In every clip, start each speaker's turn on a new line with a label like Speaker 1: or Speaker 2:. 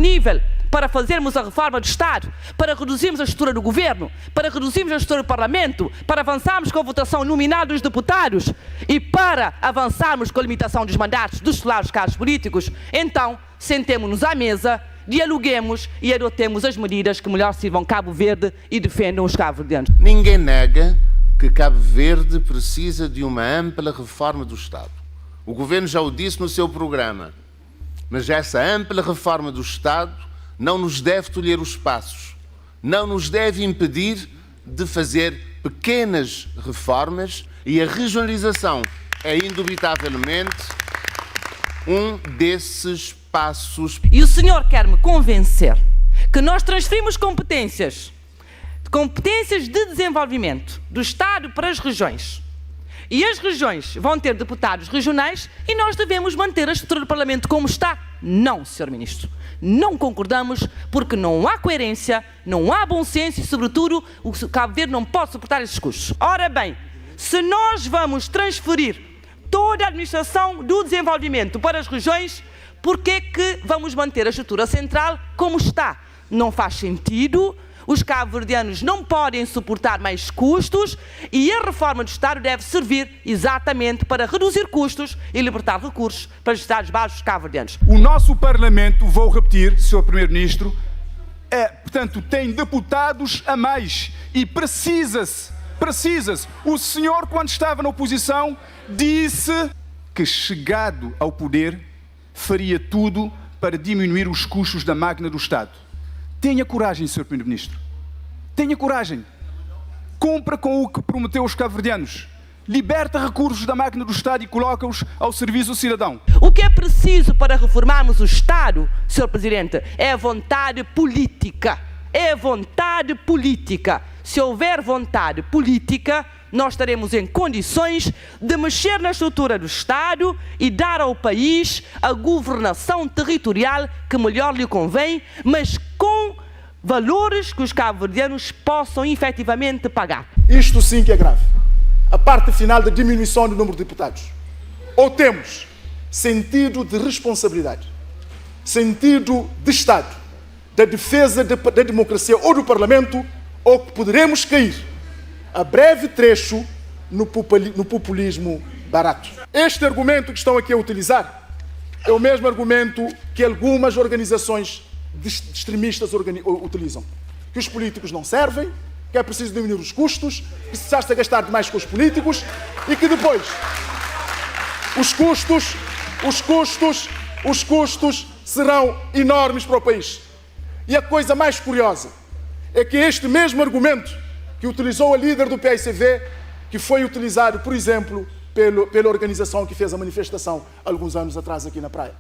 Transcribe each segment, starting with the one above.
Speaker 1: disponível para fazermos a reforma do Estado, para reduzirmos a estrutura do governo, para reduzirmos a estrutura do Parlamento, para avançarmos com a votação nominal dos deputados e para avançarmos com a limitação dos mandatos dos titulares cargos políticos, então sentemos-nos à mesa, dialoguemos e adotemos as medidas que melhor sirvam Cabo Verde e defendam os cabo-verdianos.
Speaker 2: Ninguém nega que Cabo Verde precisa de uma ampla reforma do Estado. O Governo já o disse no seu programa, mas essa ampla reforma do Estado não nos deve tolher os passos, não nos deve impedir de fazer pequenas reformas e a regionalização é indubitavelmente um desses passos.
Speaker 1: E o senhor quer-me convencer que nós transferimos competências de desenvolvimento do Estado para as regiões e as regiões vão ter deputados regionais e nós devemos manter a estrutura do Parlamento como está? Não, Sr. Ministro. Não concordamos porque não há coerência, não há bom senso e, sobretudo, o Cabo Verde não pode suportar esses custos. Ora bem, se nós vamos transferir toda a administração do desenvolvimento para as regiões, por que que vamos manter a estrutura central como está? Não faz sentido. Os cabo-verdianos não podem suportar mais custos e a reforma do Estado deve servir exatamente para reduzir custos e libertar recursos para os Estados baixos cabo-verdianos.
Speaker 3: O nosso Parlamento, vou repetir, Sr. Primeiro-Ministro, portanto, tem deputados a mais e precisa-se. O senhor, quando estava na oposição, disse que, chegado ao poder, faria tudo para diminuir os custos da máquina do Estado. Tenha coragem, Sr. Primeiro-Ministro. Tenha coragem. Cumpra com o que prometeu aos cabo-verdianos. Liberta recursos da máquina do Estado e coloca-os ao serviço do cidadão.
Speaker 1: O que é preciso para reformarmos o Estado, Sr. Presidente, é vontade política. É vontade política. Se houver vontade política, nós estaremos em condições de mexer na estrutura do Estado e dar ao país a governação territorial que melhor lhe convém, mas com valores que os cabo-verdianos possam efetivamente pagar.
Speaker 4: Isto sim que é grave. A parte final da diminuição do número de deputados. Ou temos sentido de responsabilidade, sentido de Estado, da defesa da democracia ou do Parlamento, ou poderemos cair a breve trecho no populismo barato. Este argumento que estão aqui a utilizar é o mesmo argumento que algumas organizações extremistas utilizam. Que os políticos não servem, que é preciso diminuir os custos, que se está a gastar demais com os políticos e que depois os custos serão enormes para o país. E a coisa mais curiosa é que este mesmo argumento que utilizou a líder do PAICV, que foi utilizado, por exemplo, pela organização que fez a manifestação alguns anos atrás aqui na praia.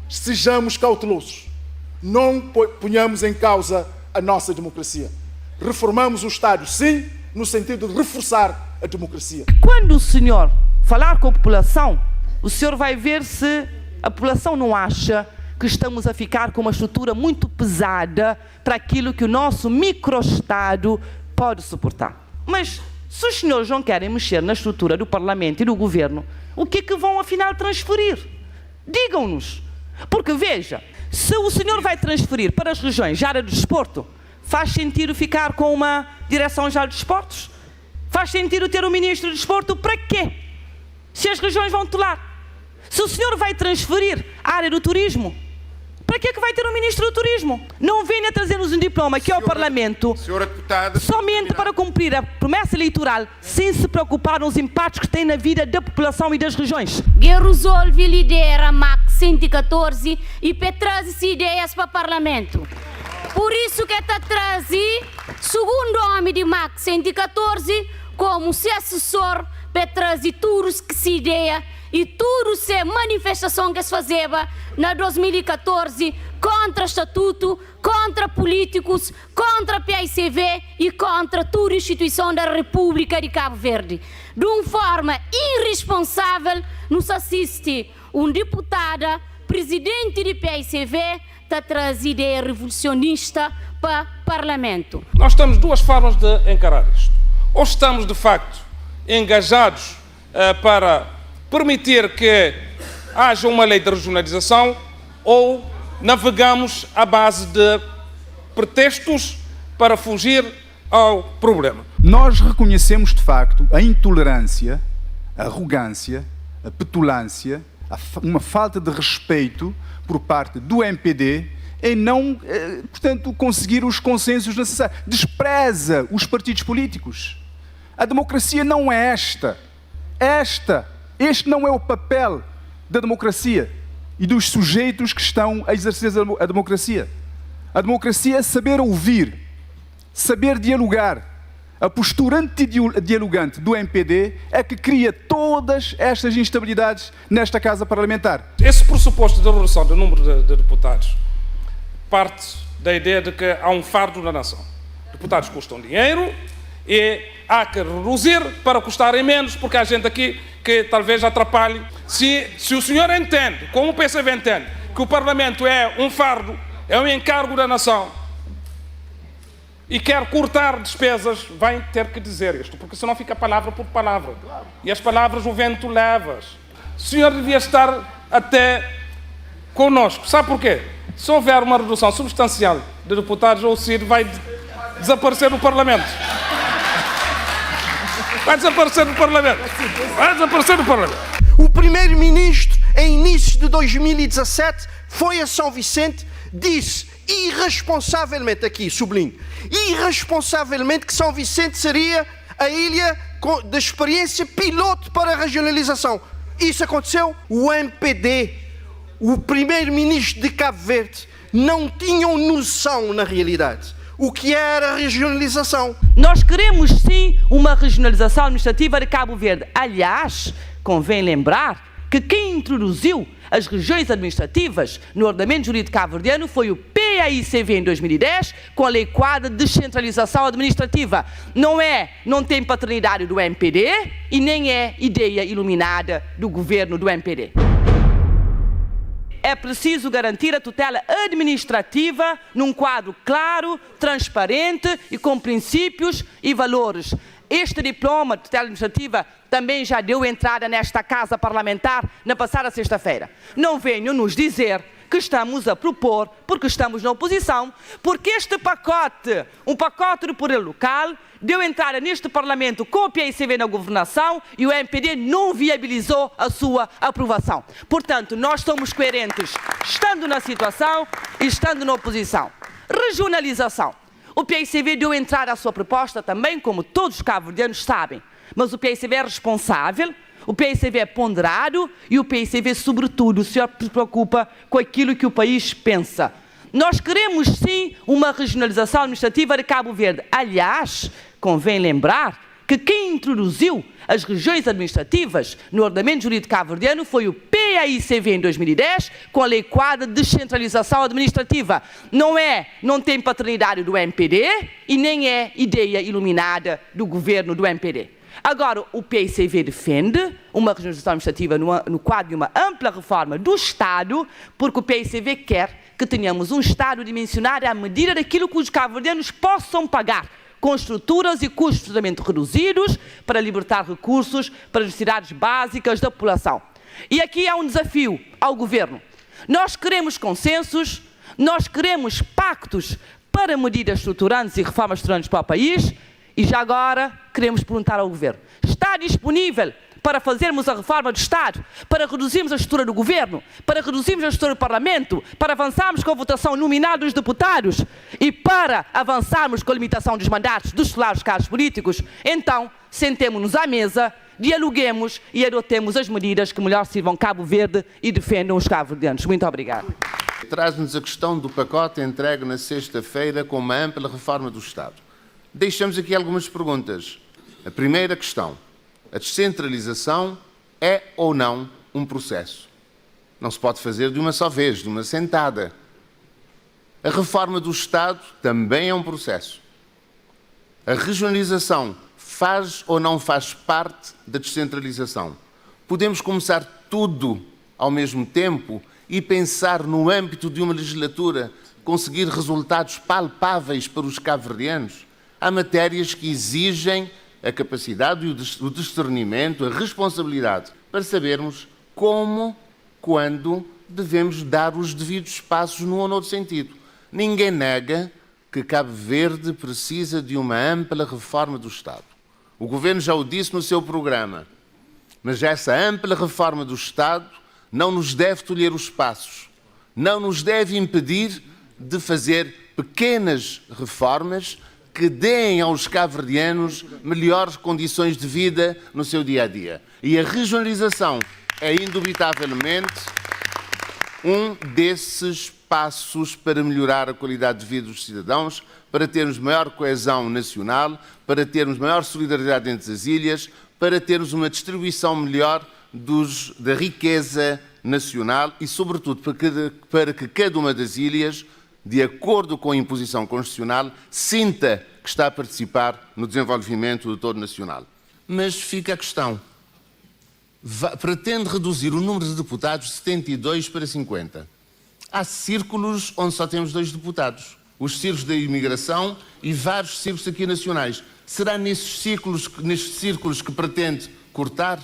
Speaker 4: Sejamos cautelosos. Não ponhamos em causa a nossa democracia. Reformamos o Estado, sim, no sentido de reforçar a democracia.
Speaker 1: Quando o senhor falar com a população, o senhor vai ver se a população não acha que estamos a ficar com uma estrutura muito pesada para aquilo que o nosso microestado pode suportar. Mas se os senhores não querem mexer na estrutura do Parlamento e do Governo, o que é que vão afinal transferir? Digam-nos. Porque veja, se o senhor vai transferir para as regiões já área do desporto, faz sentido ficar com uma direção-geral de desportos? Faz sentido ter um ministro do desporto? Para quê? Se as regiões vão tutelar. Se o senhor vai transferir a área do turismo, para que é que vai ter um ministro do turismo? Não venha trazer-nos um diploma aqui ao Parlamento somente para cumprir a promessa eleitoral, sem se preocupar nos impactos que tem na vida da população e das regiões.
Speaker 5: Resolve lidera MAC 114 e traz ideias para o Parlamento. Por isso que está trazendo segundo homem de MAC 114 como seu assessor para trazer tudo que se ideia e tudo se manifestação que se fazia na 2014 contra o estatuto, contra políticos, contra a PAICV e contra toda a instituição da República de Cabo Verde. De uma forma irresponsável, nos assiste deputada, presidente de PAICV, está trazendo ideia revolucionista para o Parlamento.
Speaker 6: Nós temos duas formas de encarar isto. Ou estamos, de facto, engajados para permitir que haja uma lei de regionalização, ou navegamos à base de pretextos para fugir ao problema.
Speaker 3: Nós reconhecemos de facto a intolerância, a arrogância, a petulância, uma falta de respeito por parte do MPD em não, portanto, conseguir os consensos necessários. Despreza os partidos políticos. A democracia não é esta. Este não é o papel da democracia e dos sujeitos que estão a exercer a democracia. A democracia é saber ouvir, saber dialogar. A postura antidialogante do MPD é que cria todas estas instabilidades nesta Casa Parlamentar.
Speaker 6: Esse pressuposto de redução do número de deputados parte da ideia de que há um fardo na nação. Deputados custam dinheiro e há que reduzir para custarem menos, porque há gente aqui que talvez atrapalhe. Se o senhor entende, como o PCV entende, que o Parlamento é um fardo, é um encargo da nação, e quer cortar despesas, vai ter que dizer isto, porque senão fica palavra por palavra. E as palavras o vento leva-as. O senhor devia estar até conosco. Sabe porquê? Se houver uma redução substancial de deputados, o Cid vai desaparecer do Parlamento. Vai desaparecer do Parlamento. Vai desaparecer do Parlamento.
Speaker 7: O primeiro-ministro, em início de 2017, foi a São Vicente, disse irresponsavelmente, aqui sublinho, irresponsavelmente que São Vicente seria a ilha de experiência piloto para a regionalização. Isso aconteceu? O MPD, o primeiro-ministro de Cabo Verde, não tinham noção na realidade o que era a regionalização.
Speaker 1: Nós queremos sim uma regionalização administrativa de Cabo Verde. Aliás, convém lembrar que quem introduziu as regiões administrativas no ordenamento jurídico cabo-verdiano foi o PAICV em 2010, com a Lei Quadra de Descentralização Administrativa. Não tem paternidade do MPD e nem é ideia iluminada do governo do MPD. É preciso garantir a tutela administrativa num quadro claro, transparente e com princípios e valores. Este diploma de tutela administrativa também já deu entrada nesta Casa Parlamentar na passada sexta-feira. Não venham nos dizer que estamos a propor, porque estamos na oposição, porque este pacote, um pacote de poder local, deu entrada neste Parlamento com o PAICV na governação e o MPD não viabilizou a sua aprovação. Portanto, nós somos coerentes, estando na situação e estando na oposição. Regionalização. O PAICV deu entrada à sua proposta também, como todos os cabo-verdianos sabem, mas o PAICV é responsável, o PAICV é ponderado e o PAICV, sobretudo, se preocupa com aquilo que o país pensa. Nós queremos, sim, uma regionalização administrativa de Cabo Verde. Aliás, convém lembrar que quem introduziu as regiões administrativas no ordenamento jurídico cabo-verdiano foi o PAICV em 2010, com a Lei Quadra de Descentralização Administrativa. Não tem paternidade do MPD e nem é ideia iluminada do governo do MPD. Agora, o PAICV defende uma regionalização administrativa no quadro de uma ampla reforma do Estado, porque o PAICV quer que tenhamos um Estado dimensionado à medida daquilo que os cabo-verdianos possam pagar, com estruturas e custos absolutamente reduzidos para libertar recursos para as necessidades básicas da população. E aqui há um desafio ao governo. Nós queremos consensos, nós queremos pactos para medidas estruturantes e reformas estruturantes para o país. E já agora queremos perguntar ao governo: está disponível para fazermos a reforma do Estado, para reduzirmos a estrutura do governo, para reduzirmos a estrutura do Parlamento, para avançarmos com a votação nominal dos deputados e para avançarmos com a limitação dos mandatos dos titulares cargos políticos? Então, sentemo-nos à mesa, dialoguemos e adotemos as medidas que melhor sirvam Cabo Verde e defendam os cabo-verdianos. Muito obrigado.
Speaker 2: Traz-nos a questão do pacote entregue na sexta-feira com uma ampla reforma do Estado. Deixamos aqui algumas perguntas. A primeira questão: a descentralização é ou não um processo? Não se pode fazer de uma só vez, de uma sentada. A reforma do Estado também é um processo. A regionalização faz ou não faz parte da descentralização? Podemos começar tudo ao mesmo tempo e pensar no âmbito de uma legislatura conseguir resultados palpáveis para os cabo-verdianos? Há matérias que exigem a capacidade, o discernimento, a responsabilidade para sabermos como, quando devemos dar os devidos passos num ou noutro sentido. Ninguém nega que Cabo Verde precisa de uma ampla reforma do Estado. O Governo já o disse no seu programa, mas essa ampla reforma do Estado não nos deve tolher os passos, não nos deve impedir de fazer pequenas reformas que deem aos cabo-verdianos melhores condições de vida no seu dia-a-dia. E a regionalização é indubitavelmente um desses passos para melhorar a qualidade de vida dos cidadãos, para termos maior coesão nacional, para termos maior solidariedade entre as ilhas, para termos uma distribuição melhor da riqueza nacional e, sobretudo, para que cada uma das ilhas, de acordo com a imposição constitucional, sinta que está a participar no desenvolvimento do todo nacional. Mas fica a questão. Pretende reduzir o número de deputados de 72 para 50. Há círculos onde só temos 2 deputados. Os círculos da imigração e vários círculos aqui nacionais. Será nesses círculos que pretende cortar?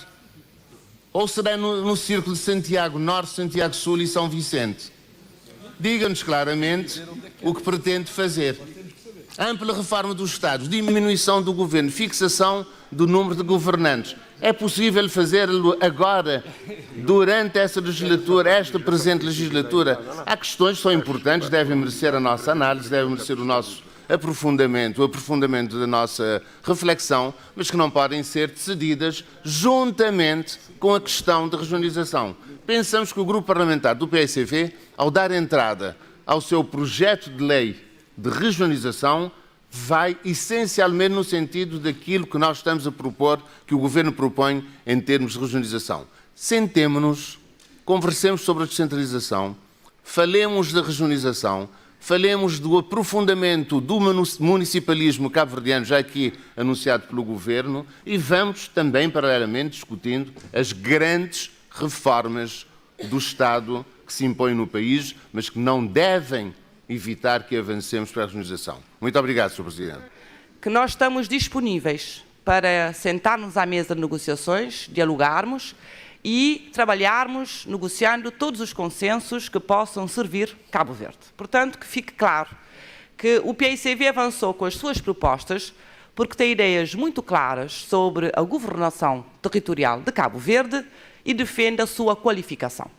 Speaker 2: Ou será no círculo de Santiago Norte, Santiago Sul e São Vicente? Diga-nos claramente o que pretende fazer. Ampla reforma dos Estados, diminuição do governo, fixação do número de governantes. É possível fazê-lo agora, durante esta legislatura, esta presente legislatura? Há questões que são importantes, devem merecer a nossa análise, devem merecer o nosso aprofundamento, o aprofundamento da nossa reflexão, mas que não podem ser decididas juntamente com a questão da regionalização. Pensamos que o grupo parlamentar do PSV, ao dar entrada ao seu projeto de lei de regionalização, vai essencialmente no sentido daquilo que nós estamos a propor, que o Governo propõe em termos de regionalização. Sentemo-nos, conversemos sobre a descentralização, falemos da regionalização, falemos do aprofundamento do municipalismo cabo-verdiano, já aqui anunciado pelo Governo, e vamos também, paralelamente, discutindo as grandes reformas do Estado que se impõem no país, mas que não devem evitar que avancemos para a regionalização. Muito obrigado, Sr. Presidente.
Speaker 1: Que nós estamos disponíveis para sentarmos à mesa de negociações, dialogarmos e trabalharmos negociando todos os consensos que possam servir Cabo Verde. Portanto, que fique claro que o PICV avançou com as suas propostas porque tem ideias muito claras sobre a governação territorial de Cabo Verde e defende a sua qualificação.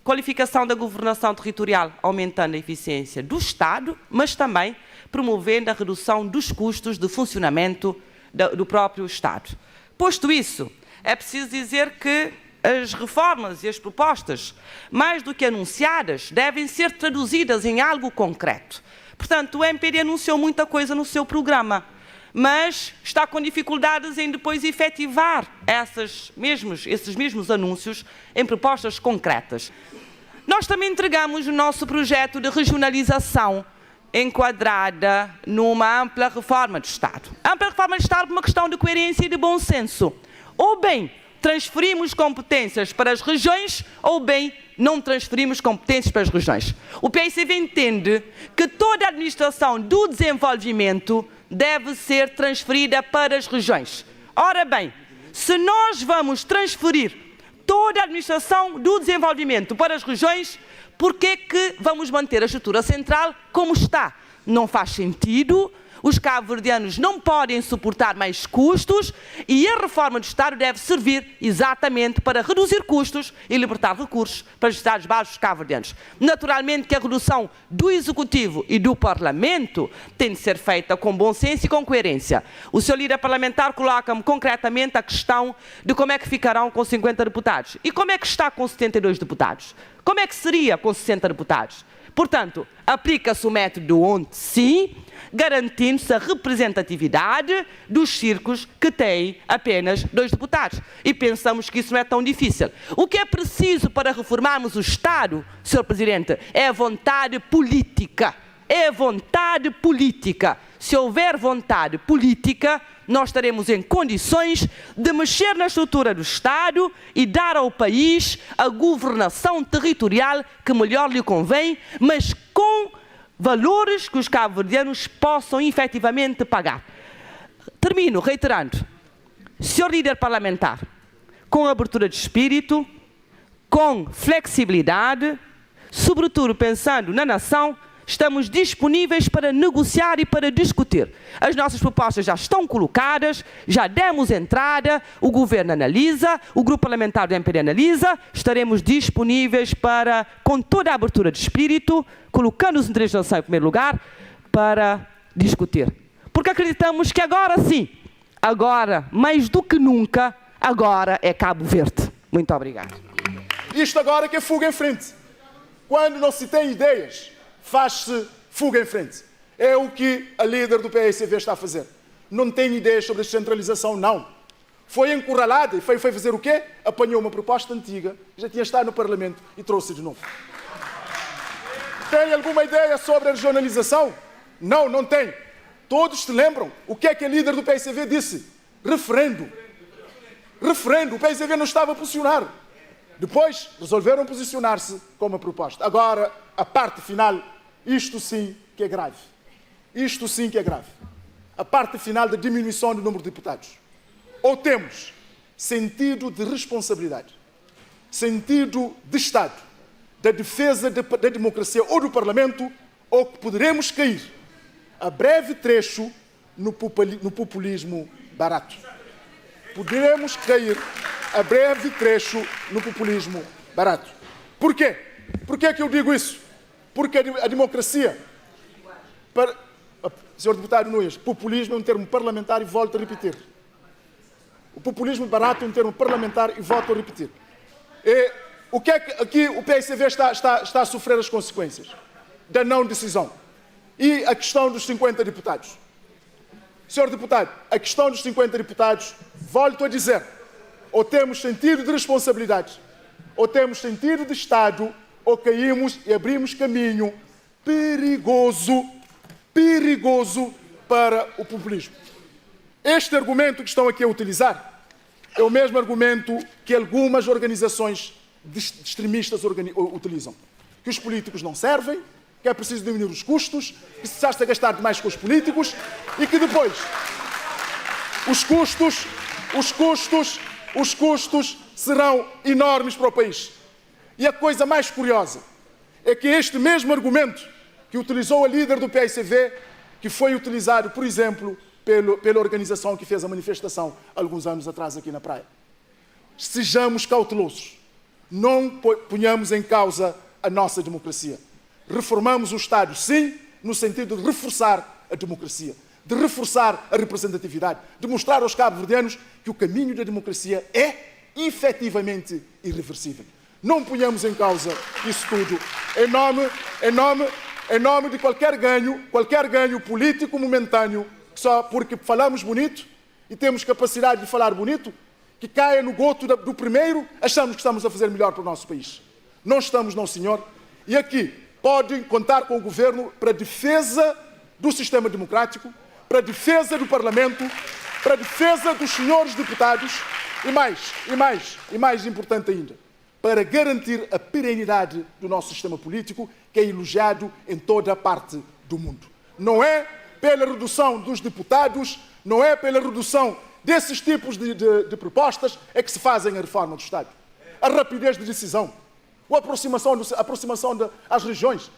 Speaker 1: Qualificação da governação territorial, aumentando a eficiência do Estado, mas também promovendo a redução dos custos de funcionamento do próprio Estado. Posto isso, é preciso dizer que as reformas e as propostas, mais do que anunciadas, devem ser traduzidas em algo concreto. Portanto, o MPD anunciou muita coisa no seu programa, mas está com dificuldades em depois efetivar esses mesmos anúncios em propostas concretas. Nós também entregamos o nosso projeto de regionalização enquadrada numa ampla reforma do Estado. Ampla reforma do Estado por uma questão de coerência e de bom senso. Ou bem transferimos competências para as regiões, ou bem não transferimos competências para as regiões. O PICV entende que toda a administração do desenvolvimento deve ser transferida para as regiões. Ora bem, se nós vamos transferir toda a administração do desenvolvimento para as regiões, por que que vamos manter a estrutura central como está? Não faz sentido. Os cabo-verdianos não podem suportar mais custos e a reforma do Estado deve servir exatamente para reduzir custos e libertar recursos para os Estados baixos cabo-verdianos. Naturalmente que a redução do Executivo e do Parlamento tem de ser feita com bom senso e com coerência. O seu líder parlamentar coloca-me concretamente a questão de como é que ficarão com 50 deputados. E como é que está com 72 deputados? Como é que seria com 60 deputados? Portanto, aplica-se o método onde sim, garantindo-se a representatividade dos círculos que têm apenas 2 deputados. E pensamos que isso não é tão difícil. O que é preciso para reformarmos o Estado, Sr. Presidente, é a vontade política. É vontade política. Se houver vontade política, nós estaremos em condições de mexer na estrutura do Estado e dar ao país a governação territorial que melhor lhe convém, mas com valores que os cabo-verdianos possam efetivamente pagar. Termino reiterando, Sr. líder parlamentar, com abertura de espírito, com flexibilidade, sobretudo pensando na nação, estamos disponíveis para negociar e para discutir. As nossas propostas já estão colocadas, já demos entrada, o Governo analisa, o Grupo Parlamentar do MPD analisa, estaremos disponíveis para, com toda a abertura de espírito, colocando os interesses da nação em primeiro lugar, para discutir. Porque acreditamos que agora sim, agora, mais do que nunca, agora é Cabo Verde. Muito obrigado.
Speaker 4: Isto agora que é fuga em frente. Quando não se tem ideias, faz-se fuga em frente. É o que a líder do PSV está a fazer. Não tem ideias sobre descentralização, não. Foi encurralada e foi fazer o quê? Apanhou uma proposta antiga, já tinha estado no Parlamento e trouxe de novo. Tem alguma ideia sobre a regionalização? Não, não tem. Todos se lembram o que é que a líder do PSV disse? Referendo. Referendo. O PSV não estava a posicionar. Depois resolveram posicionar-se com uma proposta. Agora, a parte final, isto sim que é grave. Isto sim que é grave. A parte final da diminuição do número de deputados. Ou temos sentido de responsabilidade, sentido de Estado, da defesa da democracia ou do Parlamento, ou que poderemos cair a breve trecho no populismo barato. Poderemos cair a breve trecho no populismo barato. Por quê? Por que é que eu digo isso? Porque a democracia... Senhor deputado Nunes, populismo é um termo parlamentar e volto a repetir. O populismo barato é um termo parlamentar e volto a repetir. E o que é que aqui o PSV está a sofrer as consequências da não decisão? E a questão dos 50 deputados. Senhor deputado, a questão dos 50 deputados, volto a dizer, ou temos sentido de responsabilidade, ou temos sentido de Estado, ou caímos e abrimos caminho perigoso para o populismo. Este argumento que estão aqui a utilizar é o mesmo argumento que algumas organizações extremistas utilizam. Que os políticos não servem, que é preciso diminuir os custos, que se está a gastar demais com os políticos e que depois os custos serão enormes para o país. E a coisa mais curiosa é que este mesmo argumento que utilizou a líder do PSV, que foi utilizado, por exemplo, pela organização que fez a manifestação alguns anos atrás aqui na praia. Sejamos cautelosos. Não ponhamos em causa a nossa democracia. Reformamos o Estado, sim, no sentido de reforçar a democracia, de reforçar a representatividade, de mostrar aos cabo-verdianos que o caminho da democracia é efetivamente irreversível. Não ponhamos em causa isso tudo em nome de qualquer ganho político momentâneo, só porque falamos bonito e temos capacidade de falar bonito, que caia no goto do primeiro, achamos que estamos a fazer melhor para o nosso país. Não estamos, não, senhor. E aqui podem contar com o Governo para a defesa do sistema democrático, para a defesa do Parlamento, para a defesa dos senhores deputados e mais importante ainda, para garantir a perenidade do nosso sistema político, que é elogiado em toda a parte do mundo. Não é pela redução dos deputados, não é pela redução desses tipos de propostas é que se fazem a reforma do Estado. A rapidez de decisão, a aproximação às regiões.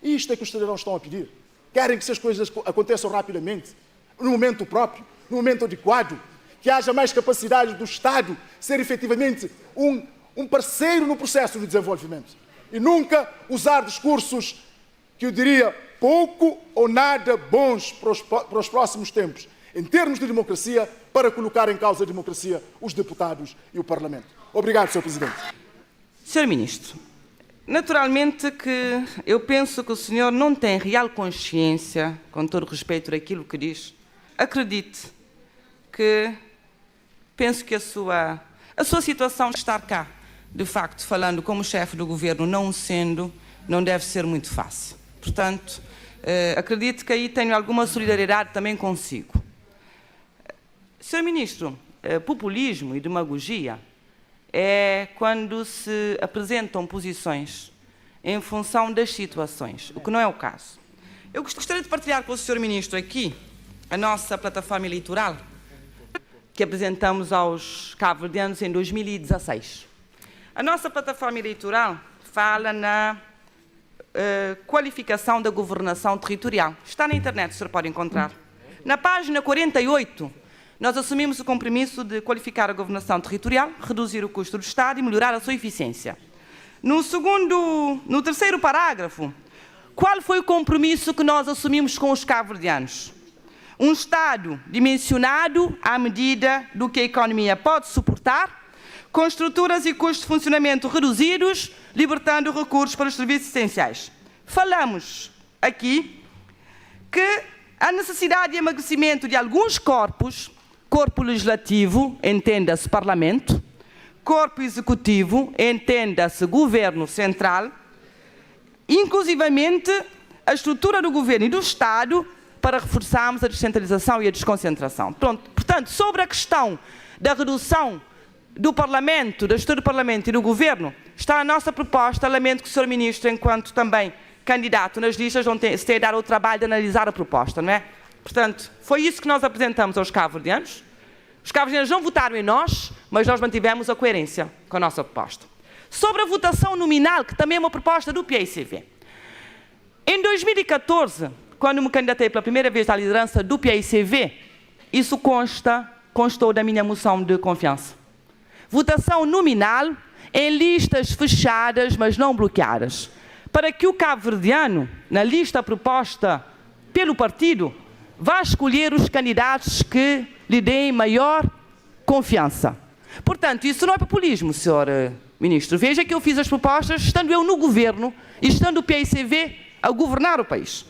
Speaker 4: Isto é que os cidadãos estão a pedir. Querem que as coisas aconteçam rapidamente, no momento próprio, no momento adequado, que haja mais capacidade do Estado ser efetivamente um parceiro no processo de desenvolvimento. E nunca usar discursos que eu diria pouco ou nada bons para os próximos tempos, em termos de democracia, para colocar em causa a democracia os deputados e o Parlamento. Obrigado, Sr. Presidente.
Speaker 1: Sr. Ministro, naturalmente que eu penso que o senhor não tem real consciência, com todo respeito àquilo que diz. Acredite que penso que a sua situação de estar cá, de facto, falando como chefe do governo, não deve ser muito fácil. Portanto, acredito que aí tenho alguma solidariedade também consigo. Sr. Ministro, populismo e demagogia é quando se apresentam posições em função das situações, o que não é o caso. Eu gostaria de partilhar com o Sr. Ministro aqui a nossa plataforma eleitoral que apresentamos aos cabo-verdianos em 2016. A nossa plataforma eleitoral fala na qualificação da governação territorial. Está na internet, o senhor pode encontrar. Na página 48, nós assumimos o compromisso de qualificar a governação territorial, reduzir o custo do Estado e melhorar a sua eficiência. No terceiro parágrafo, qual foi o compromisso que nós assumimos com os cabo-verdianos? Um Estado dimensionado à medida do que a economia pode suportar, com estruturas e custos de funcionamento reduzidos, libertando recursos para os serviços essenciais. Falamos aqui que a necessidade de emagrecimento de alguns corpos, corpo legislativo, entenda-se Parlamento, corpo executivo, entenda-se Governo Central, inclusivamente a estrutura do Governo e do Estado, para reforçarmos a descentralização e a desconcentração. Pronto. Portanto, sobre a questão da redução do Parlamento, da estrutura do Parlamento e do Governo, está a nossa proposta. Lamento que o Sr. Ministro, enquanto também candidato nas listas, se tenha dado o trabalho de analisar a proposta, não é? Portanto, foi isso que nós apresentamos aos cabo-verdianos. Os cabo-verdianos não votaram em nós, mas nós mantivemos a coerência com a nossa proposta. Sobre a votação nominal, que também é uma proposta do PAICV. Em 2014, quando me candidatei pela primeira vez à liderança do PAICV, isso constou da minha moção de confiança. Votação nominal em listas fechadas, mas não bloqueadas, para que o cabo-verdiano, na lista proposta pelo partido, vá escolher os candidatos que lhe deem maior confiança. Portanto, isso não é populismo, Sr. Ministro. Veja que eu fiz as propostas estando eu no governo e estando o PAICV a governar o país.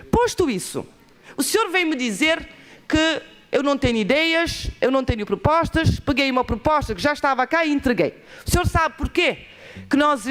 Speaker 1: Posto isso, o senhor veio me dizer que eu não tenho ideias, eu não tenho propostas, peguei uma proposta que já estava cá e entreguei. O senhor sabe porquê? Que nós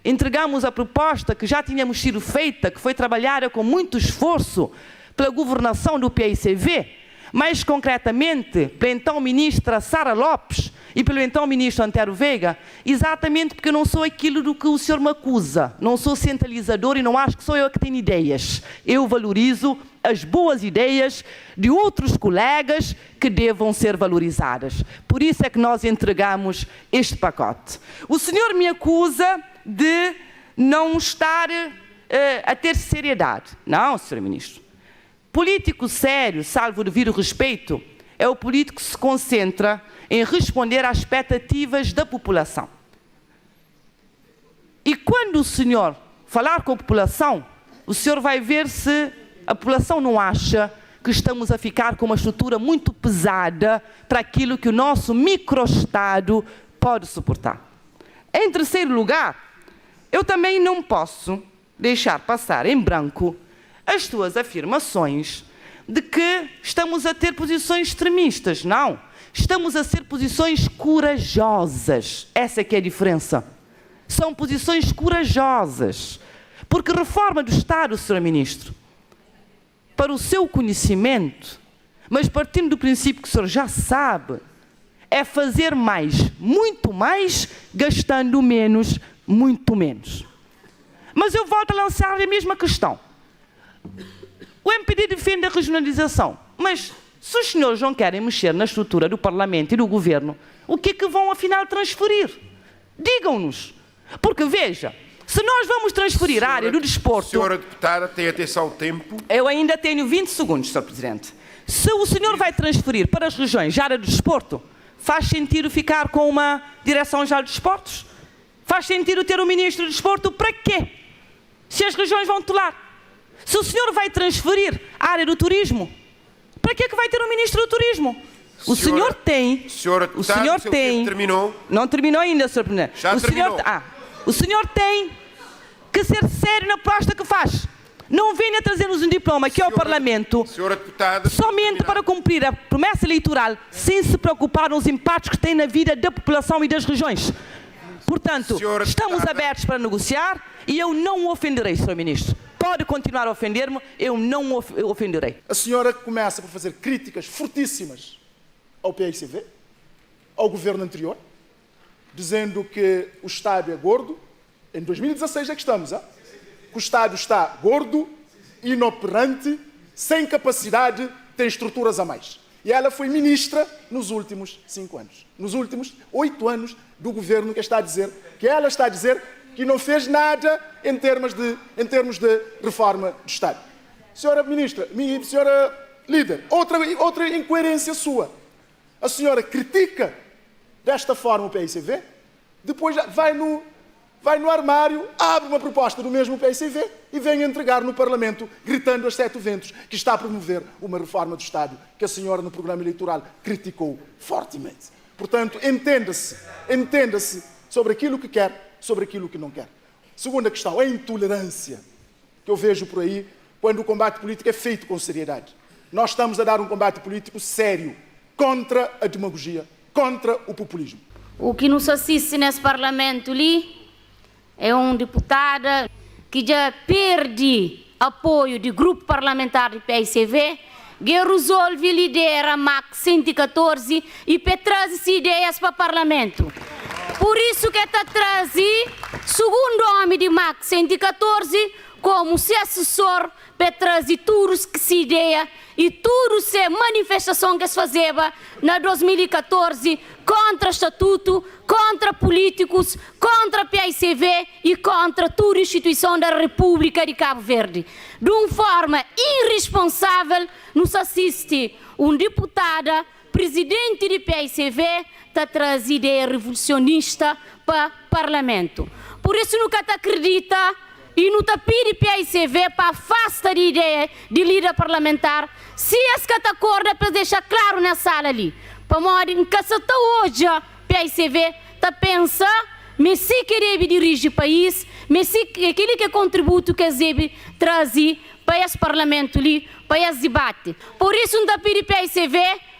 Speaker 1: entregamos a proposta que já tínhamos sido feita, que foi trabalhada com muito esforço pela governação do PAICV, mais concretamente pela então ministra Sara Lopes e pelo então ministro Antero Veiga, exatamente porque eu não sou aquilo do que o senhor me acusa. Não sou centralizador e não acho que sou eu que tenho ideias. Eu valorizo as boas ideias de outros colegas que devam ser valorizadas. Por isso é que nós entregamos este pacote. O senhor me acusa de não estar a ter seriedade. Não, senhor ministro. Político sério, salvo o devido respeito, é o político que se concentra em responder às expectativas da população. E quando o senhor falar com a população, o senhor vai ver se a população não acha que estamos a ficar com uma estrutura muito pesada para aquilo que o nosso microestado pode suportar. Em terceiro lugar, eu também não posso deixar passar em branco as suas afirmações de que estamos a ter posições extremistas. Não. Estamos a ter posições corajosas. Essa é que é a diferença. São posições corajosas. Porque reforma do Estado, Sr. Ministro, para o seu conhecimento, mas partindo do princípio que o senhor já sabe, é fazer mais, muito mais, gastando menos, muito menos. Mas eu volto a lançar a mesma questão. O MPD defende a regionalização, mas se os senhores não querem mexer na estrutura do Parlamento e do Governo, o que é que vão afinal transferir? Digam-nos. Porque veja, se nós vamos transferir a área do desporto...
Speaker 8: Senhora Deputada, tem atenção ao tempo.
Speaker 1: Eu ainda tenho 20 segundos, Sr. Presidente. Se o senhor vai transferir para as regiões a área do desporto, faz sentido ficar com uma direção-geral de desportos? Faz sentido ter um ministro de desporto? Para quê? Se as regiões vão tutelar. Se o senhor vai transferir a área do turismo, para que é que vai ter um ministro do turismo? O senhor tem...
Speaker 8: Senhora Deputada, o senhor tem... terminou.
Speaker 1: Não terminou ainda, Sr. Presidente.
Speaker 8: Já terminou.
Speaker 1: O senhor tem que ser sério na proposta que faz. Não venha trazer-nos um diploma aqui ao Parlamento somente para cumprir a promessa eleitoral, sem se preocupar nos impactos que tem na vida da população e das regiões. Portanto, estamos abertos para negociar e eu não o ofenderei, Sr. Ministro. Pode continuar a ofender-me, eu não o ofenderei.
Speaker 4: A senhora começa por fazer críticas fortíssimas ao PAICV, ao governo anterior, dizendo que o Estado é gordo. Em 2016 é que estamos, hein? Que o Estado está gordo, inoperante, sem capacidade, tem estruturas a mais. E ela foi ministra nos últimos 5 anos. Nos últimos 8 anos do governo que ela está a dizer que não fez nada em termos de reforma do Estado. Senhora Ministra, senhora Líder, outra incoerência sua. A senhora critica desta forma o PICV, depois vai no armário, abre uma proposta do mesmo PICV e vem entregar no Parlamento, gritando aos 7 ventos, que está a promover uma reforma do Estado que a senhora no programa eleitoral criticou fortemente. Portanto, entenda-se sobre aquilo que quer, sobre aquilo que não quer. Segunda questão, a intolerância que eu vejo por aí quando o combate político é feito com seriedade. Nós estamos a dar um combate político sério contra a demagogia, contra o populismo.
Speaker 5: O que nos assiste nesse Parlamento ali é um deputado que já perde apoio do grupo parlamentar do PICV, que resolve liderar a MAC 114 e traz ideias para o Parlamento. Por isso que está trazendo segundo homem de MAC 114 como seu assessor para trazer tudo que se ideia e tudo se manifestação que se fazia na 2014 contra o estatuto, contra políticos, contra a PICV e contra toda a instituição da República de Cabo Verde. De uma forma irresponsável, nos assiste um deputado, presidente do PICV, a trazer ideia revolucionista para o Parlamento. Por isso nunca acredita e não está pedindo PICV para afastar a ideia de líder parlamentar, se as que acorda para deixar claro na sala ali. Para modo em que se está hoje, PICV está pensando, mas se querer dirigir o país, mas se aquele que contributo que deve trazer para esse parlamento ali, para esse debate. Por isso não está pedindo PICV,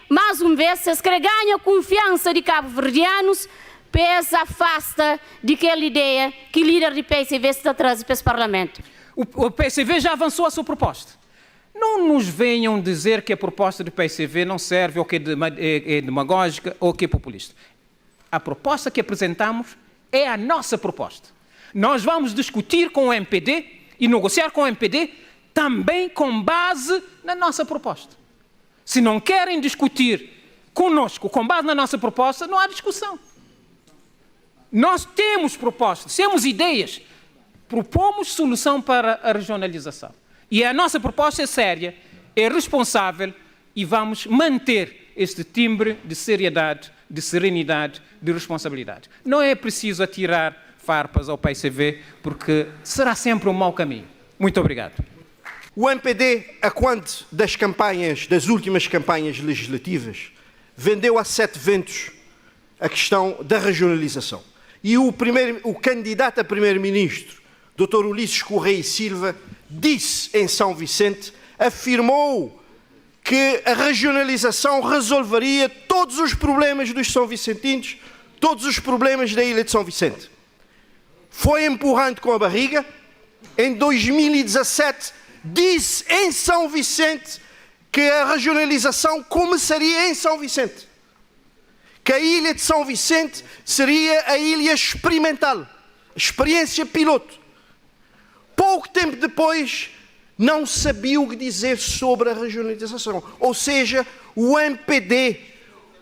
Speaker 5: mais uma vez, se ganha a confiança de cabo-verdianos, PES afasta daquela ideia que o líder do PICV está trazendo para esse Parlamento.
Speaker 9: O PICV já avançou a sua proposta. Não nos venham dizer que a proposta do PICV não serve ou que é demagógica ou que é populista. A proposta que apresentamos é a nossa proposta. Nós vamos discutir com o MPD e negociar com o MPD também com base na nossa proposta. Se não querem discutir conosco com base na nossa proposta, não há discussão. Nós temos propostas, temos ideias, propomos solução para a regionalização. E a nossa proposta é séria, é responsável e vamos manter este timbre de seriedade, de serenidade, de responsabilidade. Não é preciso atirar farpas ao PICV, porque será sempre um mau caminho. Muito obrigado.
Speaker 7: O MPD, a quando das últimas campanhas legislativas, vendeu a 7 ventos a questão da regionalização. E o candidato a primeiro-ministro, Dr. Ulisses Correia e Silva, disse em São Vicente, afirmou que a regionalização resolveria todos os problemas dos são vicentinos, todos os problemas da ilha de São Vicente. Foi empurrando com a barriga. Em 2017, disse em São Vicente que a regionalização começaria em São Vicente. Que a ilha de São Vicente seria a ilha experimental, experiência piloto. Pouco tempo depois, não sabia o que dizer sobre a regionalização. Ou seja, o MPD,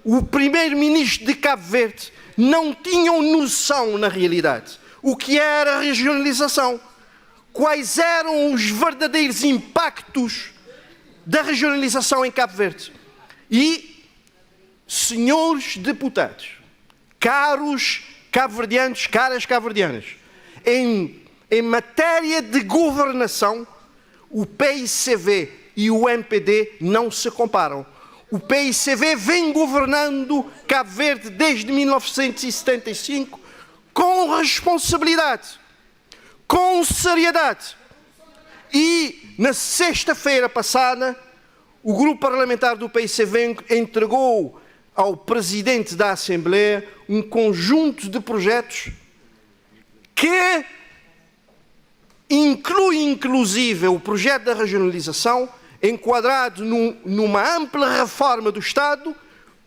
Speaker 7: o primeiro-ministro de Cabo Verde, não tinham noção, na realidade, o que era a regionalização. Quais eram os verdadeiros impactos da regionalização em Cabo Verde. E senhores deputados, caros cabo-verdianos, caras cabo-verdianas, em matéria de governação, o PICV e o MPD não se comparam. O PICV vem governando Cabo Verde desde 1975 com responsabilidade, com seriedade. E na sexta-feira passada, o grupo parlamentar do PICV entregou ao presidente da Assembleia um conjunto de projetos que inclui inclusive o projeto da regionalização enquadrado numa ampla reforma do Estado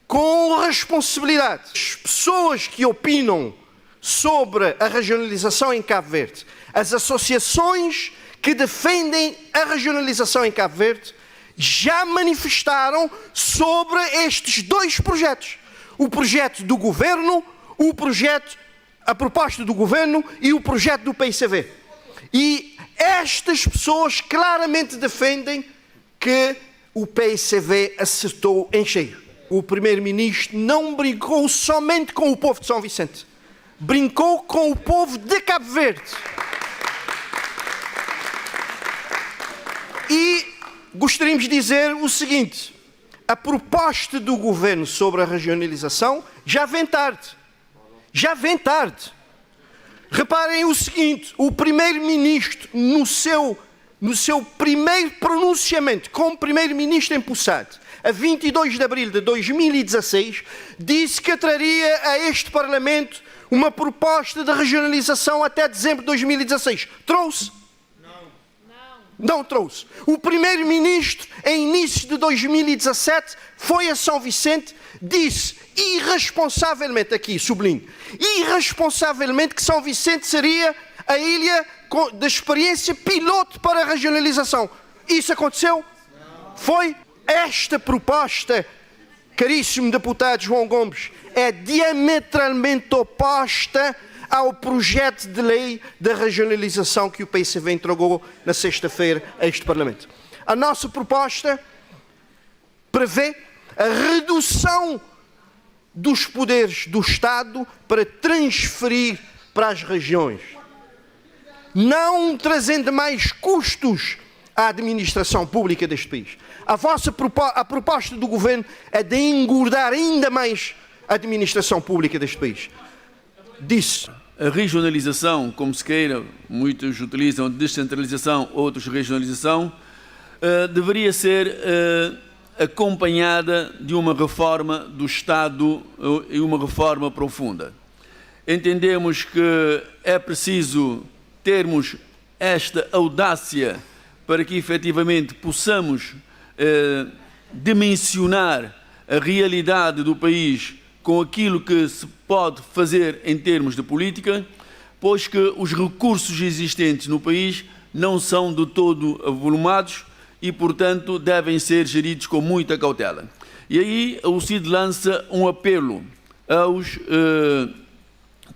Speaker 7: com responsabilidade. As pessoas que opinam sobre a regionalização em Cabo Verde, as associações que defendem a regionalização em Cabo Verde, já manifestaram sobre estes 2 projetos. O projeto do governo, o projeto a proposta do governo e o projeto do PICV. E estas pessoas claramente defendem que o PICV acertou em cheio. O primeiro-ministro não brincou somente com o povo de São Vicente, brincou com o povo de Cabo Verde. E gostaríamos de dizer o seguinte: a proposta do governo sobre a regionalização já vem tarde. Já vem tarde. Reparem o seguinte: o primeiro-ministro, no seu primeiro pronunciamento como primeiro-ministro empossado, a 22 de abril de 2016, disse que traria a este Parlamento uma proposta de regionalização até dezembro de 2016. Trouxe? Não trouxe. O primeiro-ministro, em início de 2017, foi a São Vicente, disse irresponsavelmente, aqui sublinho, irresponsavelmente, que São Vicente seria a ilha da experiência piloto para a regionalização. Isso aconteceu? Foi? Esta proposta, caríssimo deputado João Gomes, é diametralmente oposta ao projeto de lei da regionalização que o PICV entregou na sexta-feira a este Parlamento. A nossa proposta prevê a redução dos poderes do Estado para transferir para as regiões, não trazendo mais custos à administração pública deste país. A proposta do Governo é de engordar ainda mais a administração pública deste país. Disse.
Speaker 10: A regionalização, como se queira, muitos utilizam descentralização, outros regionalização, deveria ser acompanhada de uma reforma do Estado e uma reforma profunda. Entendemos que é preciso termos esta audácia para que efetivamente possamos dimensionar a realidade do país com aquilo que se pode fazer em termos de política, pois que os recursos existentes no país não são de todo avolumados e, portanto, devem ser geridos com muita cautela. E aí o CID lança um apelo aos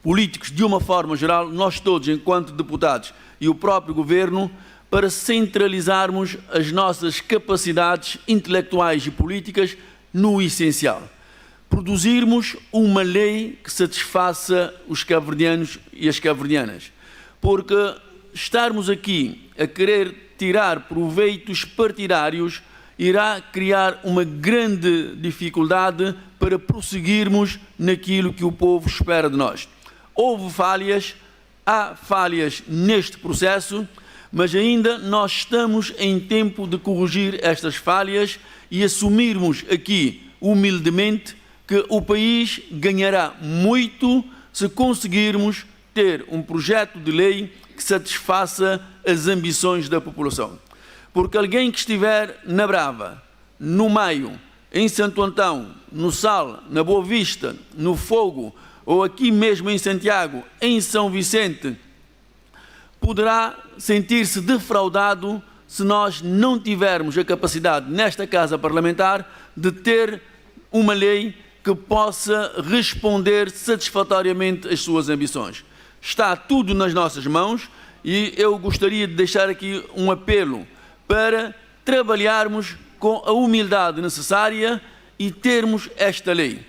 Speaker 10: políticos, de uma forma geral, nós todos, enquanto deputados e o próprio Governo, para centralizarmos as nossas capacidades intelectuais e políticas no essencial. Produzirmos uma lei que satisfaça os cabo-verdianos e as cabo-verdianas. Porque estarmos aqui a querer tirar proveitos partidários irá criar uma grande dificuldade para prosseguirmos naquilo que o povo espera de nós. Houve falhas, há falhas neste processo, mas ainda nós estamos em tempo de corrigir estas falhas e assumirmos aqui, humildemente, que o país ganhará muito se conseguirmos ter um projeto de lei que satisfaça as ambições da população. Porque alguém que estiver na Brava, no Maio, em Santo Antão, no Sal, na Boa Vista, no Fogo, ou aqui mesmo em Santiago, em São Vicente, poderá sentir-se defraudado se nós não tivermos a capacidade, nesta Casa Parlamentar, de ter uma lei que possa responder satisfatoriamente às suas ambições. Está tudo nas nossas mãos e eu gostaria de deixar aqui um apelo para trabalharmos com a humildade necessária e termos esta lei.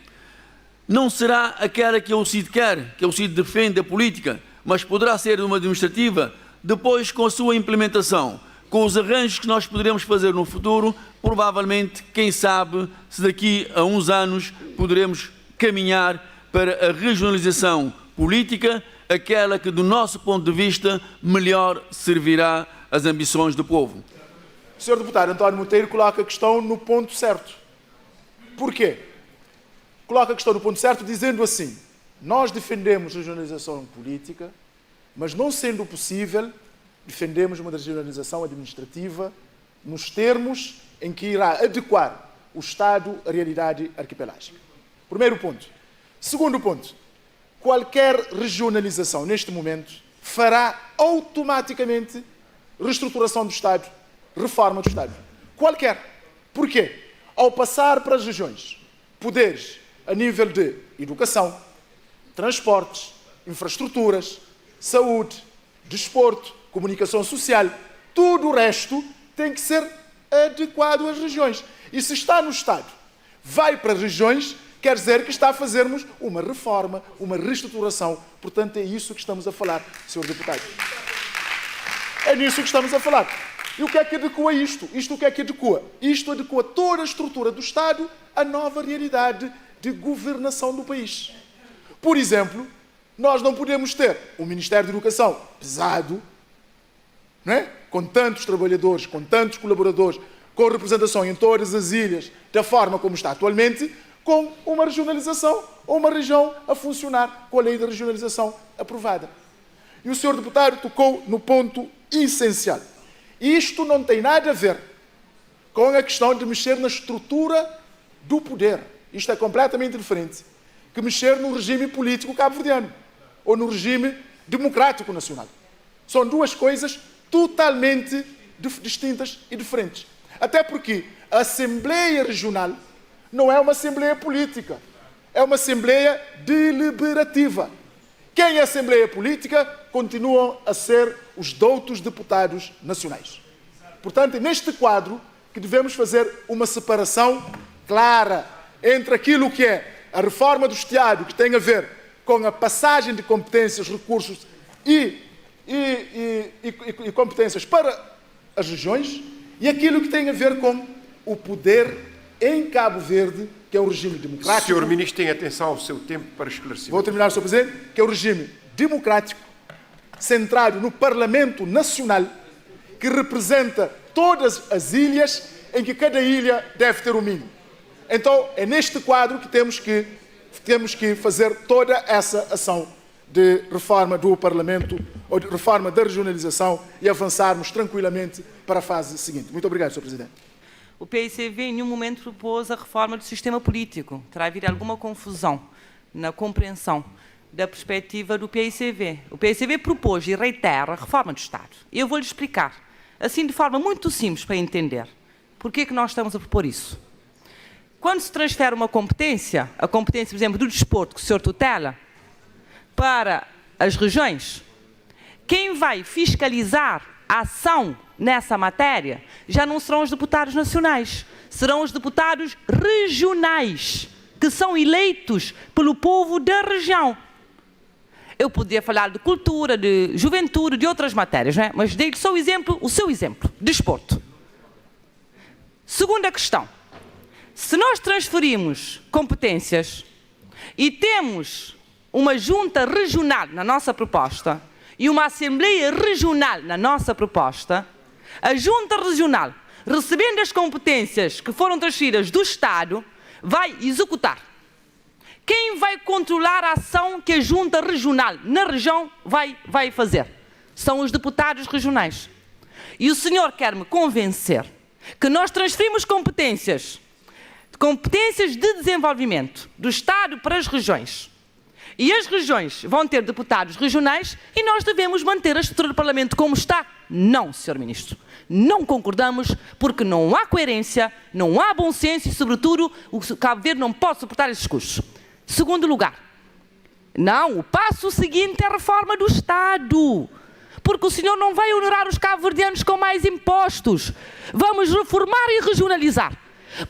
Speaker 10: Não será aquela que o CID quer, que o CID defende a política, mas poderá ser uma administrativa, depois com a sua implementação, com os arranjos que nós poderemos fazer no futuro, provavelmente, quem sabe, se daqui a uns anos poderemos caminhar para a regionalização política, aquela que, do nosso ponto de vista, melhor servirá às ambições do povo.
Speaker 4: O Sr. Deputado António Monteiro coloca a questão no ponto certo. Porquê? Coloca a questão no ponto certo dizendo assim: nós defendemos regionalização política, mas não sendo possível, defendemos uma regionalização administrativa nos termos em que irá adequar o Estado à realidade arquipelágica. Primeiro ponto. Segundo ponto. Qualquer regionalização, neste momento, fará automaticamente reestruturação do Estado, reforma do Estado. Qualquer. Porquê? Ao passar para as regiões, poderes a nível de educação, transportes, infraestruturas, saúde, desporto, comunicação social, tudo o resto tem que ser adequado às regiões. E se está no Estado, vai para as regiões, quer dizer que está a fazermos uma reforma, uma reestruturação. Portanto, é isso que estamos a falar, Sr. Deputado. É nisso que estamos a falar. E o que é que adequa isto? Isto o que é que adequa? Isto adequa toda a estrutura do Estado à nova realidade de governação do país. Por exemplo, nós não podemos ter um Ministério da Educação pesado, não é? Com tantos trabalhadores, com tantos colaboradores, com representação em todas as ilhas, da forma como está atualmente, com uma regionalização ou uma região a funcionar com a lei de regionalização aprovada. E o Sr. Deputado tocou no ponto essencial. Isto não tem nada a ver com a questão de mexer na estrutura do poder. Isto é completamente diferente que mexer no regime político cabo-verdiano ou no regime democrático nacional. São duas coisas totalmente distintas e diferentes. Até porque a Assembleia Regional não é uma Assembleia política, é uma Assembleia deliberativa. Quem é Assembleia política continuam a ser os doutos deputados nacionais. Portanto, é neste quadro que devemos fazer uma separação clara entre aquilo que é a reforma do Estado, que tem a ver com a passagem de competências, recursos e competências para as regiões, e aquilo que tem a ver com o poder em Cabo Verde, que é o regime democrático.
Speaker 8: Senhor Ministro, tenha atenção ao seu tempo para esclarecer.
Speaker 4: Vou terminar, Sr. Presidente, que é o regime democrático, centrado no Parlamento Nacional, que representa todas as ilhas, em que cada ilha deve ter o mínimo. Então, é neste quadro que temos que fazer toda essa ação de reforma do Parlamento, ou de reforma da regionalização, e avançarmos tranquilamente para a fase seguinte. Muito obrigado, Sr. Presidente.
Speaker 1: O PICV em nenhum momento propôs a reforma do sistema político. Terá havido alguma confusão na compreensão da perspectiva do PICV. O PICV propôs e reitera a reforma do Estado. E eu vou-lhe explicar, assim de forma muito simples para entender, porque é que nós estamos a propor isso. Quando se transfere uma competência, a competência, por exemplo, do desporto que o senhor tutela, para as regiões, quem vai fiscalizar a ação nessa matéria já não serão os deputados nacionais, serão os deputados regionais, que são eleitos pelo povo da região. Eu podia falar de cultura, de juventude, de outras matérias, não é? Mas dei-lhe só o seu exemplo, desporto. Segunda questão. Se nós transferimos competências e temos uma junta regional na nossa proposta e uma assembleia regional na nossa proposta, a junta regional, recebendo as competências que foram transferidas do Estado, vai executar. Quem vai controlar a ação que a junta regional na região vai fazer? São os deputados regionais. E o senhor quer me convencer que nós transferimos competências de desenvolvimento do Estado para as regiões. E as regiões vão ter deputados regionais e nós devemos manter a estrutura do Parlamento como está? Não, Sr. Ministro. Não concordamos porque não há coerência, não há bom senso e, sobretudo, o Cabo Verde não pode suportar esses custos. Segundo lugar, não, o passo seguinte é a reforma do Estado. Porque o senhor não vai onerar os cabo-verdianos com mais impostos. Vamos reformar e regionalizar.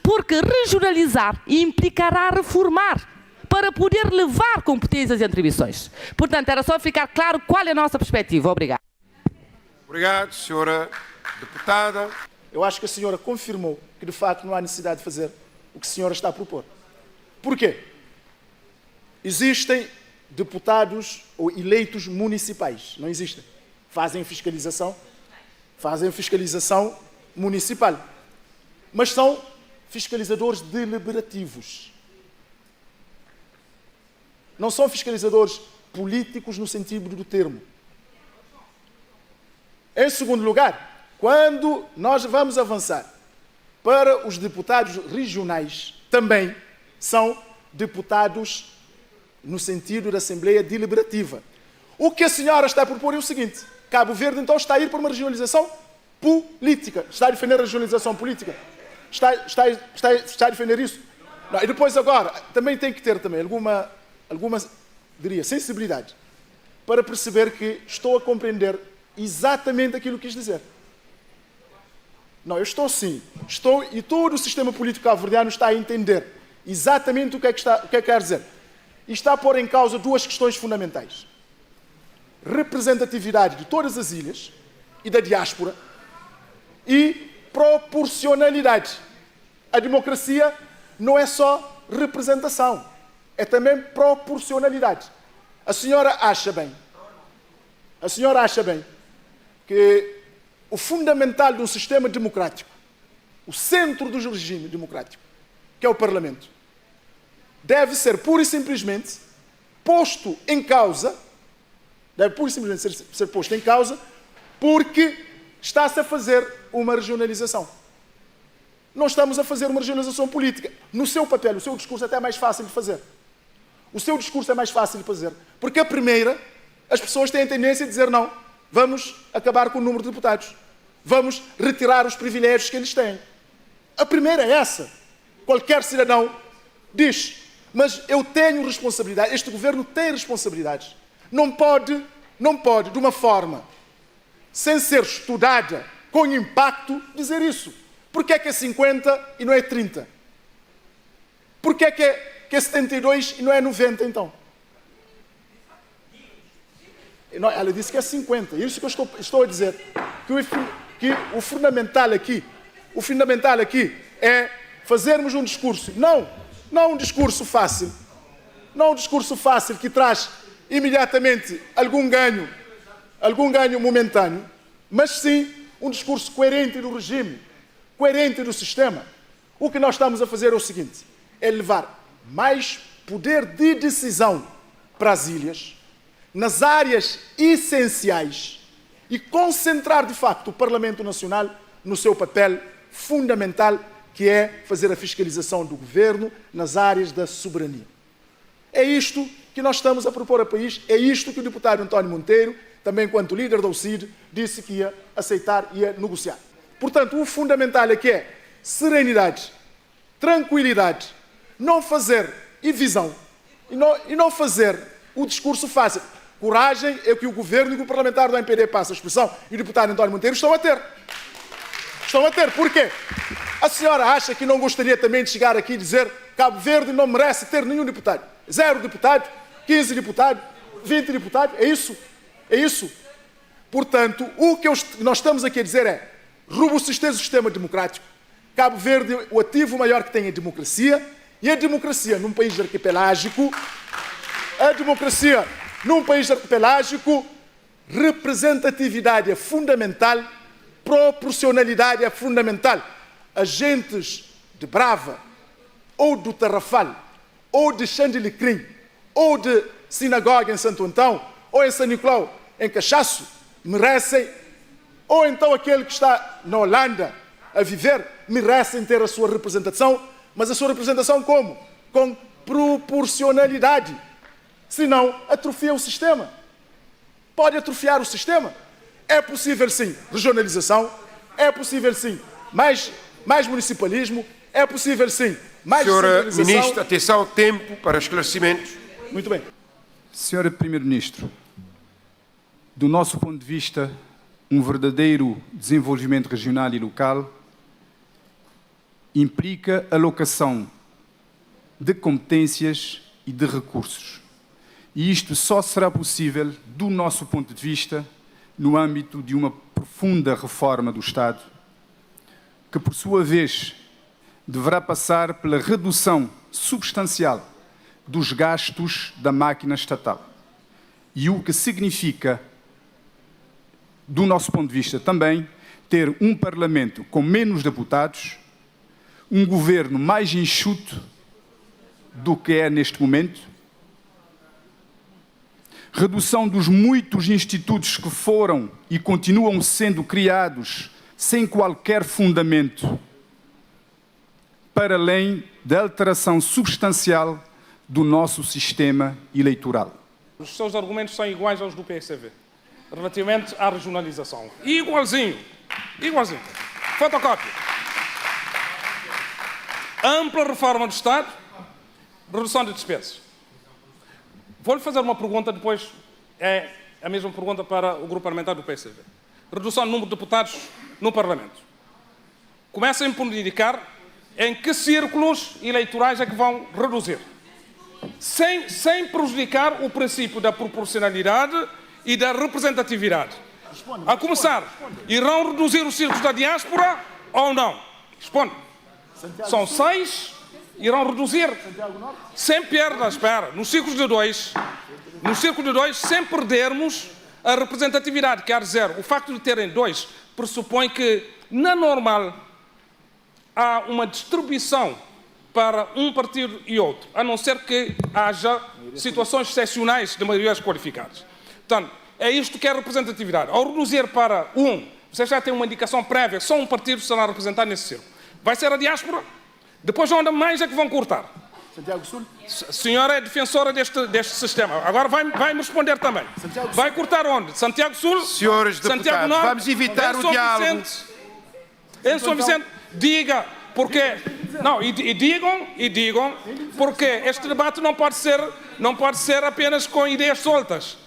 Speaker 1: Porque regionalizar implicará reformar para poder levar competências e atribuições. Portanto, era só ficar claro qual é a nossa perspectiva. Obrigado.
Speaker 8: Obrigado, senhora deputada.
Speaker 4: Eu acho que a senhora confirmou que, de facto, não há necessidade de fazer o que a senhora está a propor. Por quê? Existem deputados ou eleitos municipais. Não existem. Fazem fiscalização municipal. Mas são fiscalizadores deliberativos. Não são fiscalizadores políticos no sentido do termo. Em segundo lugar, quando nós vamos avançar para os deputados regionais, também são deputados no sentido da Assembleia Deliberativa. O que a senhora está a propor é o seguinte: Cabo Verde então está a ir para uma regionalização política. Está a defender a regionalização política? Está a defender isso? Não, e depois agora, também tem que ter também alguma diria, sensibilidade para perceber que estou a compreender exatamente aquilo que quis dizer. Não, eu estou sim. Estou, e todo o sistema político cabo-verdiano está a entender exatamente o que é que quer dizer. E está a pôr em causa duas questões fundamentais. Representatividade de todas as ilhas e da diáspora e proporcionalidade. A democracia não é só representação, é também proporcionalidade. A senhora acha bem que o fundamental de um sistema democrático, o centro do regime democrático, que é o Parlamento, deve ser pura e simplesmente posto em causa, ser posto em causa, porque está-se a fazer uma regionalização. Não estamos a fazer uma regionalização política. No seu papel, o seu discurso é até mais fácil de fazer. O seu discurso é mais fácil de fazer. Porque a primeira, as pessoas têm a tendência de dizer não, vamos acabar com o número de deputados. Vamos retirar os privilégios que eles têm. A primeira é essa. Qualquer cidadão diz, mas eu tenho responsabilidade, este governo tem responsabilidades. Não pode, de uma forma, sem ser estudada, com impacto, dizer isso. Porquê é que é 50 e não é 30? Porquê é que é 72 e não é 90, então? Não, ela disse que é 50. É isso que eu estou a dizer. Que o fundamental aqui é fazermos um discurso. Não um discurso fácil. Não um discurso fácil que traz imediatamente algum ganho momentâneo, mas sim um discurso coerente do regime, coerente do sistema. O que nós estamos a fazer é o seguinte, é levar mais poder de decisão para as ilhas, nas áreas essenciais, e concentrar, de facto, o Parlamento Nacional no seu papel fundamental, que é fazer a fiscalização do governo nas áreas da soberania. É isto que nós estamos a propor ao país, é isto que o deputado António Monteiro, também enquanto líder da UCID, disse que ia aceitar e ia negociar. Portanto, o fundamental aqui é serenidade, tranquilidade, não fazer e visão, e não fazer o discurso fácil. Coragem é o que o governo e o parlamentar do MPD, passa a expressão, e o deputado António Monteiro estão a ter. Estão a ter. Porquê? A senhora acha que não gostaria também de chegar aqui e dizer Cabo Verde não merece ter nenhum deputado? 0 deputado, 15 deputados, 20 deputados, é isso? É isso. Portanto, o que nós estamos aqui a dizer é robustecer o sistema democrático. Cabo Verde, o ativo maior que tem é a democracia, e a democracia num país arquipelágico, representatividade é fundamental, proporcionalidade é fundamental. Agentes de Brava, ou do Tarrafal, ou de Xandilicrim, ou de Sinagoga em Santo Antão, ou em São Nicolau, em Cachaço, merecem, ou então aquele que está na Holanda a viver, merecem ter a sua representação, mas a sua representação como? Com proporcionalidade. Senão, atrofia o sistema. Pode atrofiar o sistema. É possível, sim, regionalização, é possível, sim, mais municipalismo, é possível, sim, mais
Speaker 8: Senhora
Speaker 4: centralização.
Speaker 8: Ministra, atenção, tempo para esclarecimentos.
Speaker 4: Muito bem.
Speaker 3: Senhora Primeiro-Ministro, do nosso ponto de vista, um verdadeiro desenvolvimento regional e local implica alocação de competências e de recursos. E isto só será possível, do nosso ponto de vista, no âmbito de uma profunda reforma do Estado, que, por sua vez, deverá passar pela redução substancial dos gastos da máquina estatal. E o que significa, do nosso ponto de vista também, ter um Parlamento com menos deputados, um governo mais enxuto do que é neste momento, redução dos muitos institutos que foram e continuam sendo criados sem qualquer fundamento, para além da alteração substancial do nosso sistema eleitoral.
Speaker 6: Os seus argumentos são iguais aos do PSV, relativamente à regionalização. Igualzinho. Fotocópia. Ampla reforma do Estado, redução de despesas. Vou-lhe fazer uma pergunta, depois É a mesma pergunta para o grupo parlamentar do PSV. Redução do número de deputados no Parlamento. Comecem por me indicar em que círculos eleitorais é que vão reduzir. Sem prejudicar o princípio da proporcionalidade e da representatividade. A começar, irão reduzir os círculos da diáspora ou não? Responde. São 6, irão reduzir. Sem perdas, espera, nos círculos de 2, sem perdermos a representatividade. Quer dizer, o facto de terem 2 pressupõe que, na normal, há uma distribuição para um partido e outro, a não ser que haja situações excepcionais de maiorias qualificadas. Portanto, é isto que é representatividade. Ao reduzir para 1, você já tem uma indicação prévia, só um partido será representado nesse círculo. Vai ser a diáspora, depois onde mais é que vão cortar?
Speaker 4: Santiago Sul?
Speaker 6: A senhora é defensora deste sistema. Agora vai-me responder também. Vai cortar onde? Santiago Sul?
Speaker 8: Senhores deputados,
Speaker 6: Santiago Norte,
Speaker 8: vamos evitar o diálogo.
Speaker 6: Em São Vicente, diga, porque... Não, e digam, porque este debate não pode ser apenas com ideias soltas.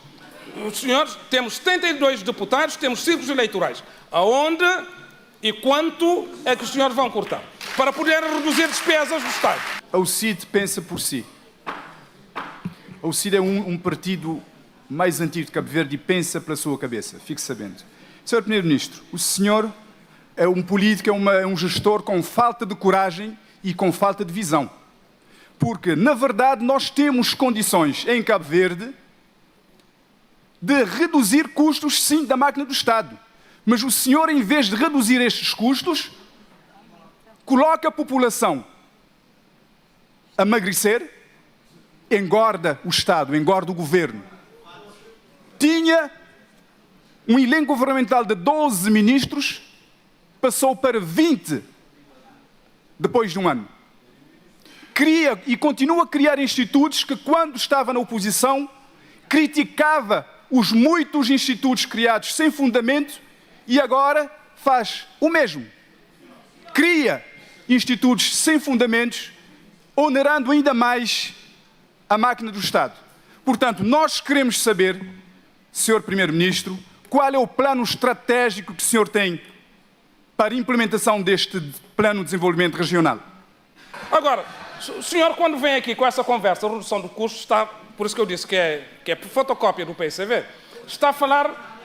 Speaker 6: Os senhores, temos 72 deputados, temos círculos eleitorais. Aonde e quanto é que os senhores vão cortar? Para poder reduzir despesas do Estado.
Speaker 3: A UCID pensa por si. A UCID é um partido mais antigo de Cabo Verde e pensa pela sua cabeça, fique sabendo. Sr. Primeiro-Ministro, o senhor é um político, é um gestor com falta de coragem e com falta de visão. Porque, na verdade, nós temos condições em Cabo Verde de reduzir custos, sim, da máquina do Estado. Mas o senhor, em vez de reduzir estes custos, coloca a população a emagrecer, engorda o Estado, engorda o governo. Tinha um elenco governamental de 12 ministros, passou para 20 depois de um ano. Cria e continua a criar institutos que, quando estava na oposição, criticava os muitos institutos criados sem fundamento e agora faz o mesmo. Cria institutos sem fundamentos, onerando ainda mais a máquina do Estado. Portanto, nós queremos saber, Sr. Primeiro-Ministro, qual é o plano estratégico que o senhor tem para a implementação deste plano de desenvolvimento regional.
Speaker 6: Agora, o senhor, quando vem aqui com essa conversa, a redução do custo, está, por isso que eu disse que é fotocópia do PSV, está a falar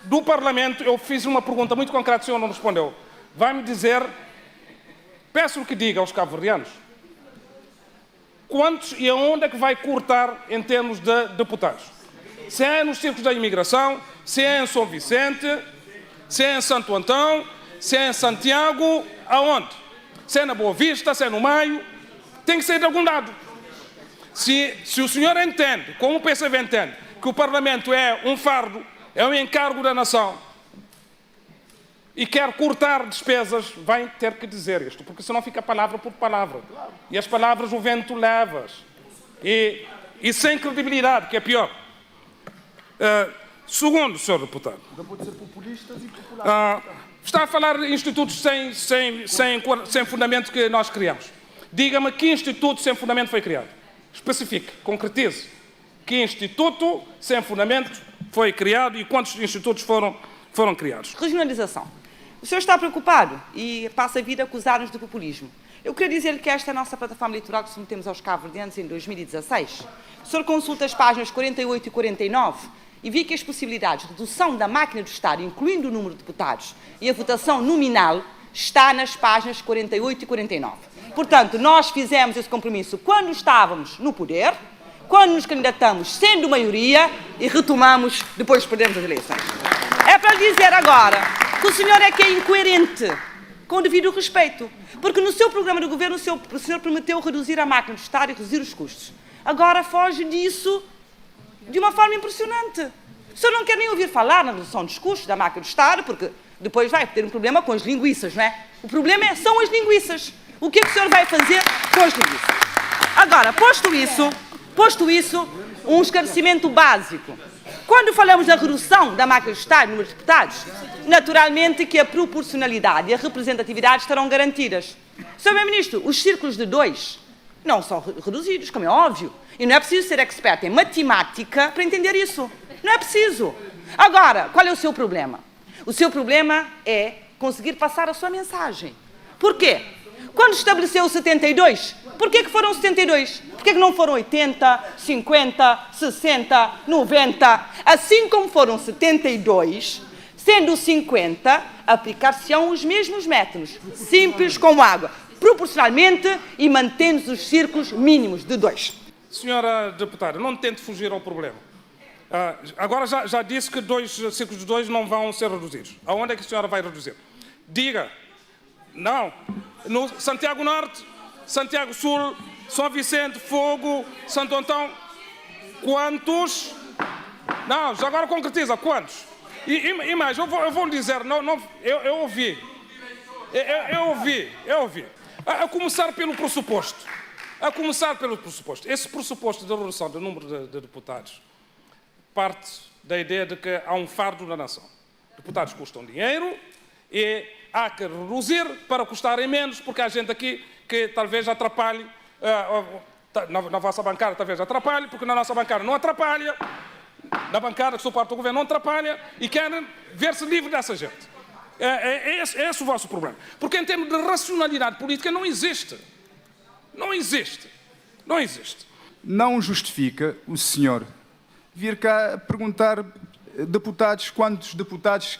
Speaker 6: do Parlamento. Eu fiz uma pergunta muito concreta, o senhor não respondeu. Vai-me dizer, peço que diga aos cabo-verdianos, quantos e aonde é que vai cortar em termos de deputados? Se é nos círculos da imigração, se é em São Vicente, se é em Santo Antão, se é em Santiago, aonde? Se é na Boa Vista, se é no Maio, tem que ser de algum lado. Se o senhor entende, como o PSV entende, que o Parlamento é um fardo, é um encargo da nação, e quer cortar despesas, vai ter que dizer isto, porque senão fica palavra por palavra. E as palavras o vento leva. E sem credibilidade, que é pior. Segundo, Sr. Deputado, está a falar de institutos sem fundamento que nós criamos. Diga-me que instituto sem fundamento foi criado. Especifique, concretize. Que instituto sem fundamento foi criado e quantos institutos foram criados?
Speaker 1: Regionalização. O senhor está preocupado e passa a vida a acusar-nos de populismo. Eu queria dizer-lhe que esta é a nossa plataforma eleitoral que submetemos aos cabo-verdianos em 2016. O senhor consulta as páginas 48 e 49 e vê que as possibilidades de redução da máquina do Estado, incluindo o número de deputados e a votação nominal, está nas páginas 48 e 49. Portanto, nós fizemos esse compromisso quando estávamos no poder, quando nos candidatamos sendo maioria e retomamos depois de perdermos as eleições. É para lhe dizer agora que o senhor é que é incoerente, com o devido respeito, porque no seu programa de governo o senhor prometeu reduzir a máquina do Estado e reduzir os custos. Agora foge disso de uma forma impressionante. O senhor não quer nem ouvir falar na redução dos custos da máquina do Estado, porque depois vai ter um problema com as linguiças, não é? O problema são as linguiças. O que é que o senhor vai fazer com as linguiças? Agora, posto isso, um esclarecimento básico. Quando falamos da redução da máquina do Estado, número de deputados, naturalmente que a proporcionalidade e a representatividade estarão garantidas. Sr. Primeiro-Ministro, os círculos de 2 não são reduzidos, como é óbvio. E não é preciso ser expert em matemática para entender isso. Não é preciso. Agora, qual é o seu problema? O seu problema é conseguir passar a sua mensagem. Por quê? Quando estabeleceu 72, por que foram 72? Por que não foram 80, 50, 60, 90? Assim como foram 72, sendo 50, aplicar-se-ão os mesmos métodos, simples como água, proporcionalmente e mantendo os círculos mínimos de 2.
Speaker 6: Senhora deputada, não tente fugir ao problema. Agora já disse que círculos de 2 não vão ser reduzidos. Aonde é que a senhora vai reduzir? Diga. Não. No Santiago Norte, Santiago Sul, São Vicente, Fogo, Santo Antão. Quantos? Não, já agora concretiza. Quantos? E mais, eu vou lhe dizer, eu ouvi. Eu ouvi. A começar pelo pressuposto. Esse pressuposto da redução do número de deputados parte da ideia de que há um fardo na nação. Deputados custam dinheiro e há que reduzir para custarem menos, porque há gente aqui que talvez atrapalhe, na vossa bancada talvez atrapalhe, porque na nossa bancada não atrapalha, na bancada que sou parte do governo não atrapalha, e querem ver-se livre dessa gente. É esse o vosso problema. Porque em termos de racionalidade política não existe. Não existe.
Speaker 3: Não justifica o senhor vir cá perguntar deputados, quantos deputados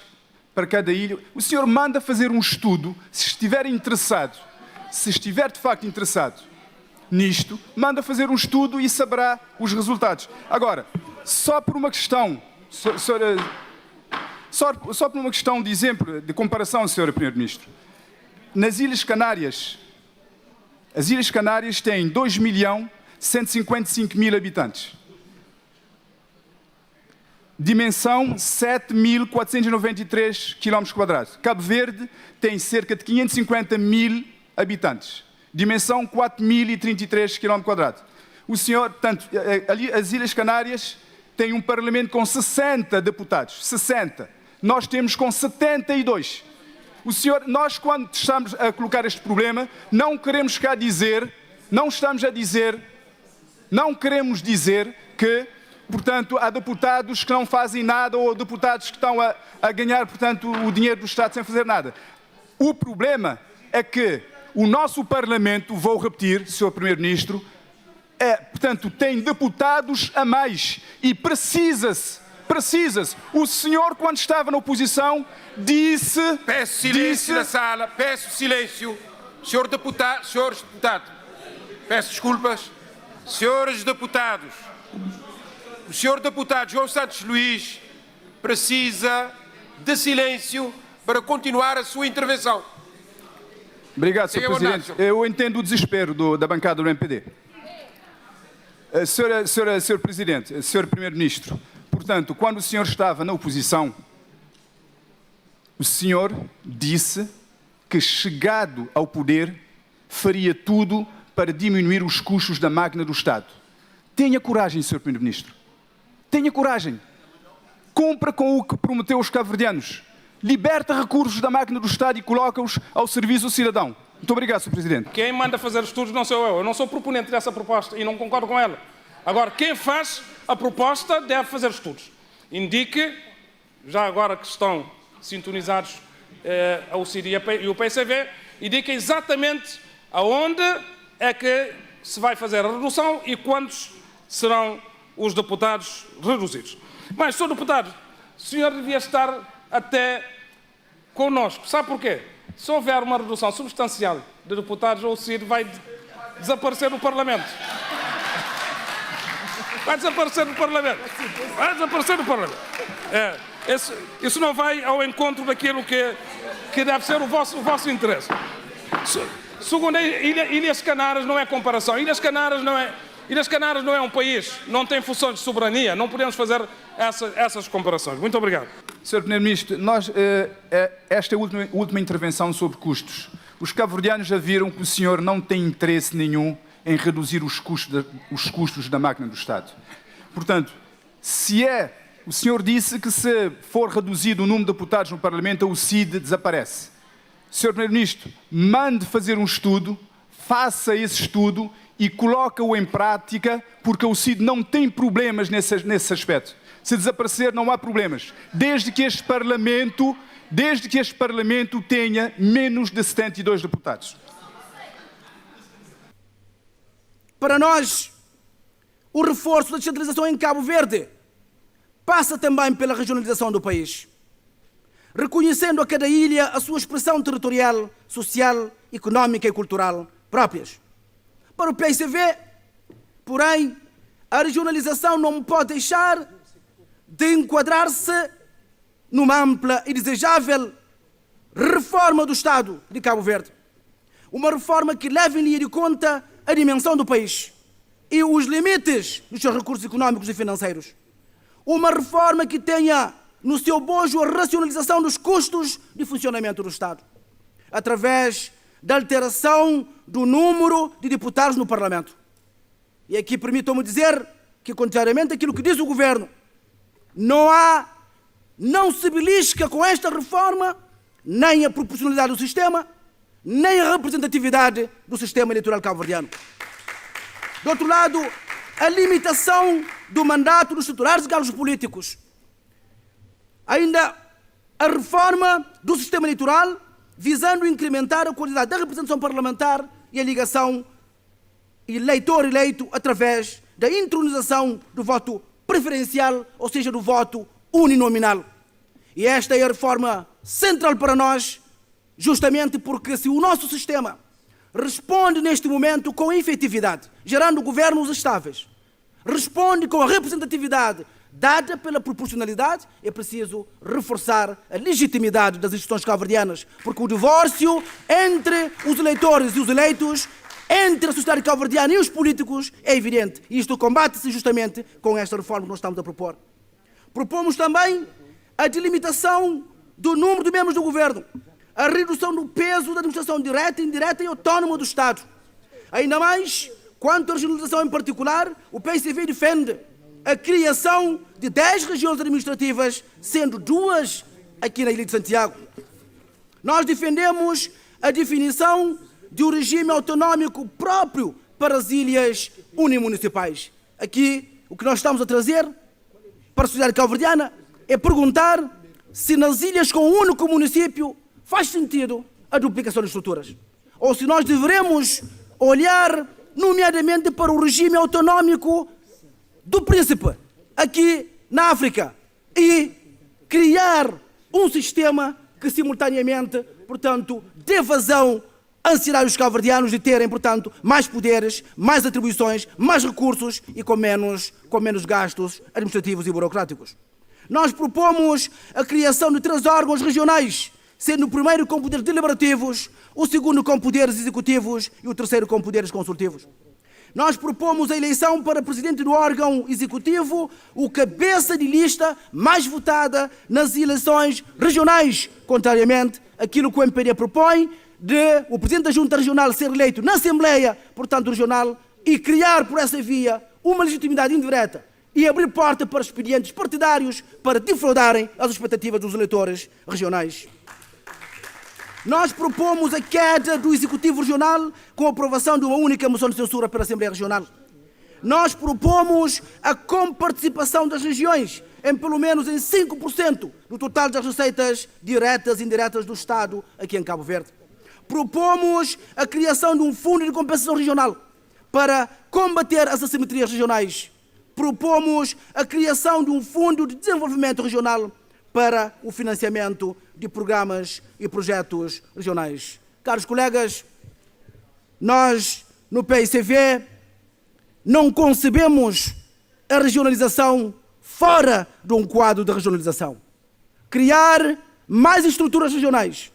Speaker 3: para cada ilha. O senhor manda fazer um estudo, se estiver de facto interessado nisto, manda fazer um estudo e saberá os resultados. Agora, só por uma questão, só por uma questão de exemplo, de comparação, Sr. Primeiro-Ministro, nas Ilhas Canárias, as Ilhas Canárias têm 2.155.000 habitantes. Dimensão 7.493 km². Cabo Verde tem cerca de 550.000 habitantes. Dimensão 4.033 km². O senhor, portanto, ali as Ilhas Canárias têm um parlamento com 60 deputados. 60. Nós temos com 72. O senhor, nós quando estamos a colocar este problema, não queremos dizer que, portanto, há deputados que não fazem nada ou deputados que estão a ganhar, portanto, o dinheiro do Estado sem fazer nada. O problema é que o nosso Parlamento, vou repetir, Sr. Primeiro-Ministro, portanto, tem deputados a mais e precisa-se. O senhor, quando estava na oposição, disse...
Speaker 8: Peço silêncio na sala, peço silêncio. Senhores deputados, peço desculpas. Senhores deputados, o senhor deputado João Santos Luís precisa de silêncio para continuar a sua intervenção.
Speaker 3: Obrigado, Sr. Presidente. Eu entendo o desespero da bancada do MPD. Sr. Presidente, Sr. Primeiro-Ministro, portanto, quando o senhor estava na oposição, o senhor disse que, chegado ao poder, faria tudo para diminuir os custos da máquina do Estado. Tenha coragem, Sr. Primeiro-Ministro. Tenha coragem. Cumpra com o que prometeu aos cabo-verdianos. Liberta recursos da máquina do Estado e coloca-os ao serviço do cidadão. Muito obrigado, Sr. Presidente.
Speaker 6: Quem manda fazer estudos não sou eu. Eu não sou proponente dessa proposta e não concordo com ela. Agora, quem faz a proposta deve fazer estudos. Indique, já agora que estão sintonizados a UCID e o PCV, indique exatamente aonde é que se vai fazer a redução e quantos serão os deputados reduzidos. Mas, Sr. Deputado, o senhor devia estar até connosco. Sabe porquê? Se houver uma redução substancial de deputados, o CID vai desaparecer do Parlamento. Vai desaparecer do Parlamento. Isso não vai ao encontro daquilo que deve ser o vosso interesse. Segundo, Ilhas Canárias não é comparação. Ilhas Canárias não é um país, não tem funções de soberania, não podemos fazer essas comparações. Muito obrigado.
Speaker 3: Sr. Primeiro-Ministro, esta é a última intervenção sobre custos. Os cabo-verdianos já viram que o senhor não tem interesse nenhum em reduzir os custos da máquina do Estado. Portanto, o senhor disse que se for reduzido o número de deputados no Parlamento, o CID desaparece. Sr. Primeiro-Ministro, mande fazer um estudo, faça esse estudo e coloca-o em prática, porque o CID não tem problemas nesse aspecto. Se desaparecer, não há problemas. Desde que este Parlamento tenha menos de 72 deputados.
Speaker 11: Para nós, o reforço da descentralização em Cabo Verde passa também pela regionalização do país, reconhecendo a cada ilha a sua expressão territorial, social, económica e cultural próprias. Para o PSV, porém, a regionalização não pode deixar de enquadrar-se numa ampla e desejável reforma do Estado de Cabo Verde. Uma reforma que leve em linha de conta a dimensão do país e os limites dos seus recursos económicos e financeiros. Uma reforma que tenha no seu bojo a racionalização dos custos de funcionamento do Estado, através da alteração do número de deputados no Parlamento. E aqui permitam-me dizer que, contrariamente àquilo que diz o Governo, não se belisca com esta reforma nem a proporcionalidade do sistema, nem a representatividade do sistema eleitoral cabo-verdiano. Do outro lado, a limitação do mandato dos titulares de cargos políticos. Ainda a reforma do sistema eleitoral, visando incrementar a qualidade da representação parlamentar e a ligação eleitor-eleito através da intronização do voto preferencial, ou seja, do voto uninominal. E esta é a reforma central para nós, justamente porque se o nosso sistema responde neste momento com efetividade, gerando governos estáveis, responde com a representatividade dada pela proporcionalidade, é preciso reforçar a legitimidade das instituições cabo-verdianas, porque o divórcio entre os eleitores e os eleitos, entre a sociedade cabo-verdiana e os políticos, é evidente. E isto combate-se justamente com esta reforma que nós estamos a propor. Propomos também a delimitação do número de membros do governo, a redução do peso da administração direta, indireta e autónoma do Estado. Ainda mais, quanto à regionalização em particular, o PSV defende a criação de 10 regiões administrativas, sendo 2 aqui na Ilha de Santiago. Nós defendemos a definição de um regime autonómico próprio para as ilhas unimunicipais. Aqui, o que nós estamos a trazer para a sociedade cabo-verdiana é perguntar se nas ilhas com um único município faz sentido a duplicação de estruturas. Ou se nós devemos olhar, nomeadamente, para o regime autonómico do Príncipe, aqui na África, e criar um sistema que, simultaneamente, portanto, dê vazão à ansiedade dos cabo-verdianos de terem, portanto, mais poderes, mais atribuições, mais recursos e com menos gastos administrativos e burocráticos. Nós propomos a criação de 3 órgãos regionais, sendo o primeiro com poderes deliberativos, o segundo com poderes executivos e o terceiro com poderes consultivos. Nós propomos a eleição para presidente do órgão executivo, o cabeça de lista mais votada nas eleições regionais, contrariamente àquilo que o MPD propõe, de o presidente da Junta Regional ser eleito na Assembleia, portanto, regional, e criar por essa via uma legitimidade indireta e abrir porta para expedientes partidários para defraudarem as expectativas dos eleitores regionais. Nós propomos a queda do Executivo Regional com a aprovação de uma única moção de censura pela Assembleia Regional. Nós propomos a comparticipação das regiões em pelo menos em 5% do total das receitas diretas e indiretas do Estado aqui em Cabo Verde. Propomos a criação de um fundo de compensação regional para combater as assimetrias regionais. Propomos a criação de um fundo de desenvolvimento regional para o financiamento de programas e projetos regionais. Caros colegas, nós no PSV não concebemos a regionalização fora de um quadro de regionalização. Criar mais estruturas regionais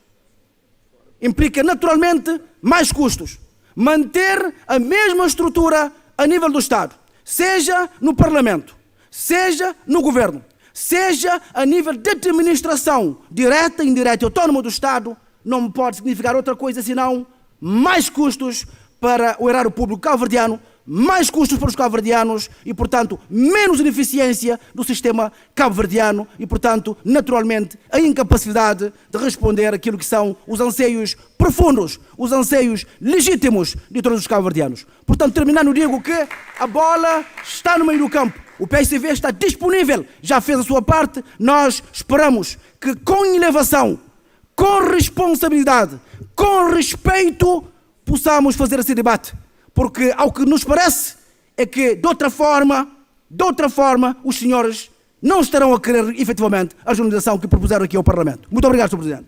Speaker 11: implica naturalmente mais custos. Manter a mesma estrutura a nível do Estado, seja no Parlamento, seja no Governo, seja a nível de administração direta, indireta e autónoma do Estado, não pode significar outra coisa senão mais custos para o erário público cabo-verdiano, mais custos para os cabo-verdianos e, portanto, menos ineficiência do sistema cabo-verdiano e, portanto, naturalmente, a incapacidade de responder àquilo que são os anseios profundos, os anseios legítimos de todos os cabo-verdianos. Portanto, terminando, digo que a bola está no meio do campo. O PSV está disponível, já fez a sua parte. Nós esperamos que, com elevação, com responsabilidade, com respeito, possamos fazer esse debate. Porque, ao que nos parece, é que, de outra forma, os senhores não estarão a querer, efetivamente, a organização que propuseram aqui ao Parlamento. Muito obrigado, Sr. Presidente.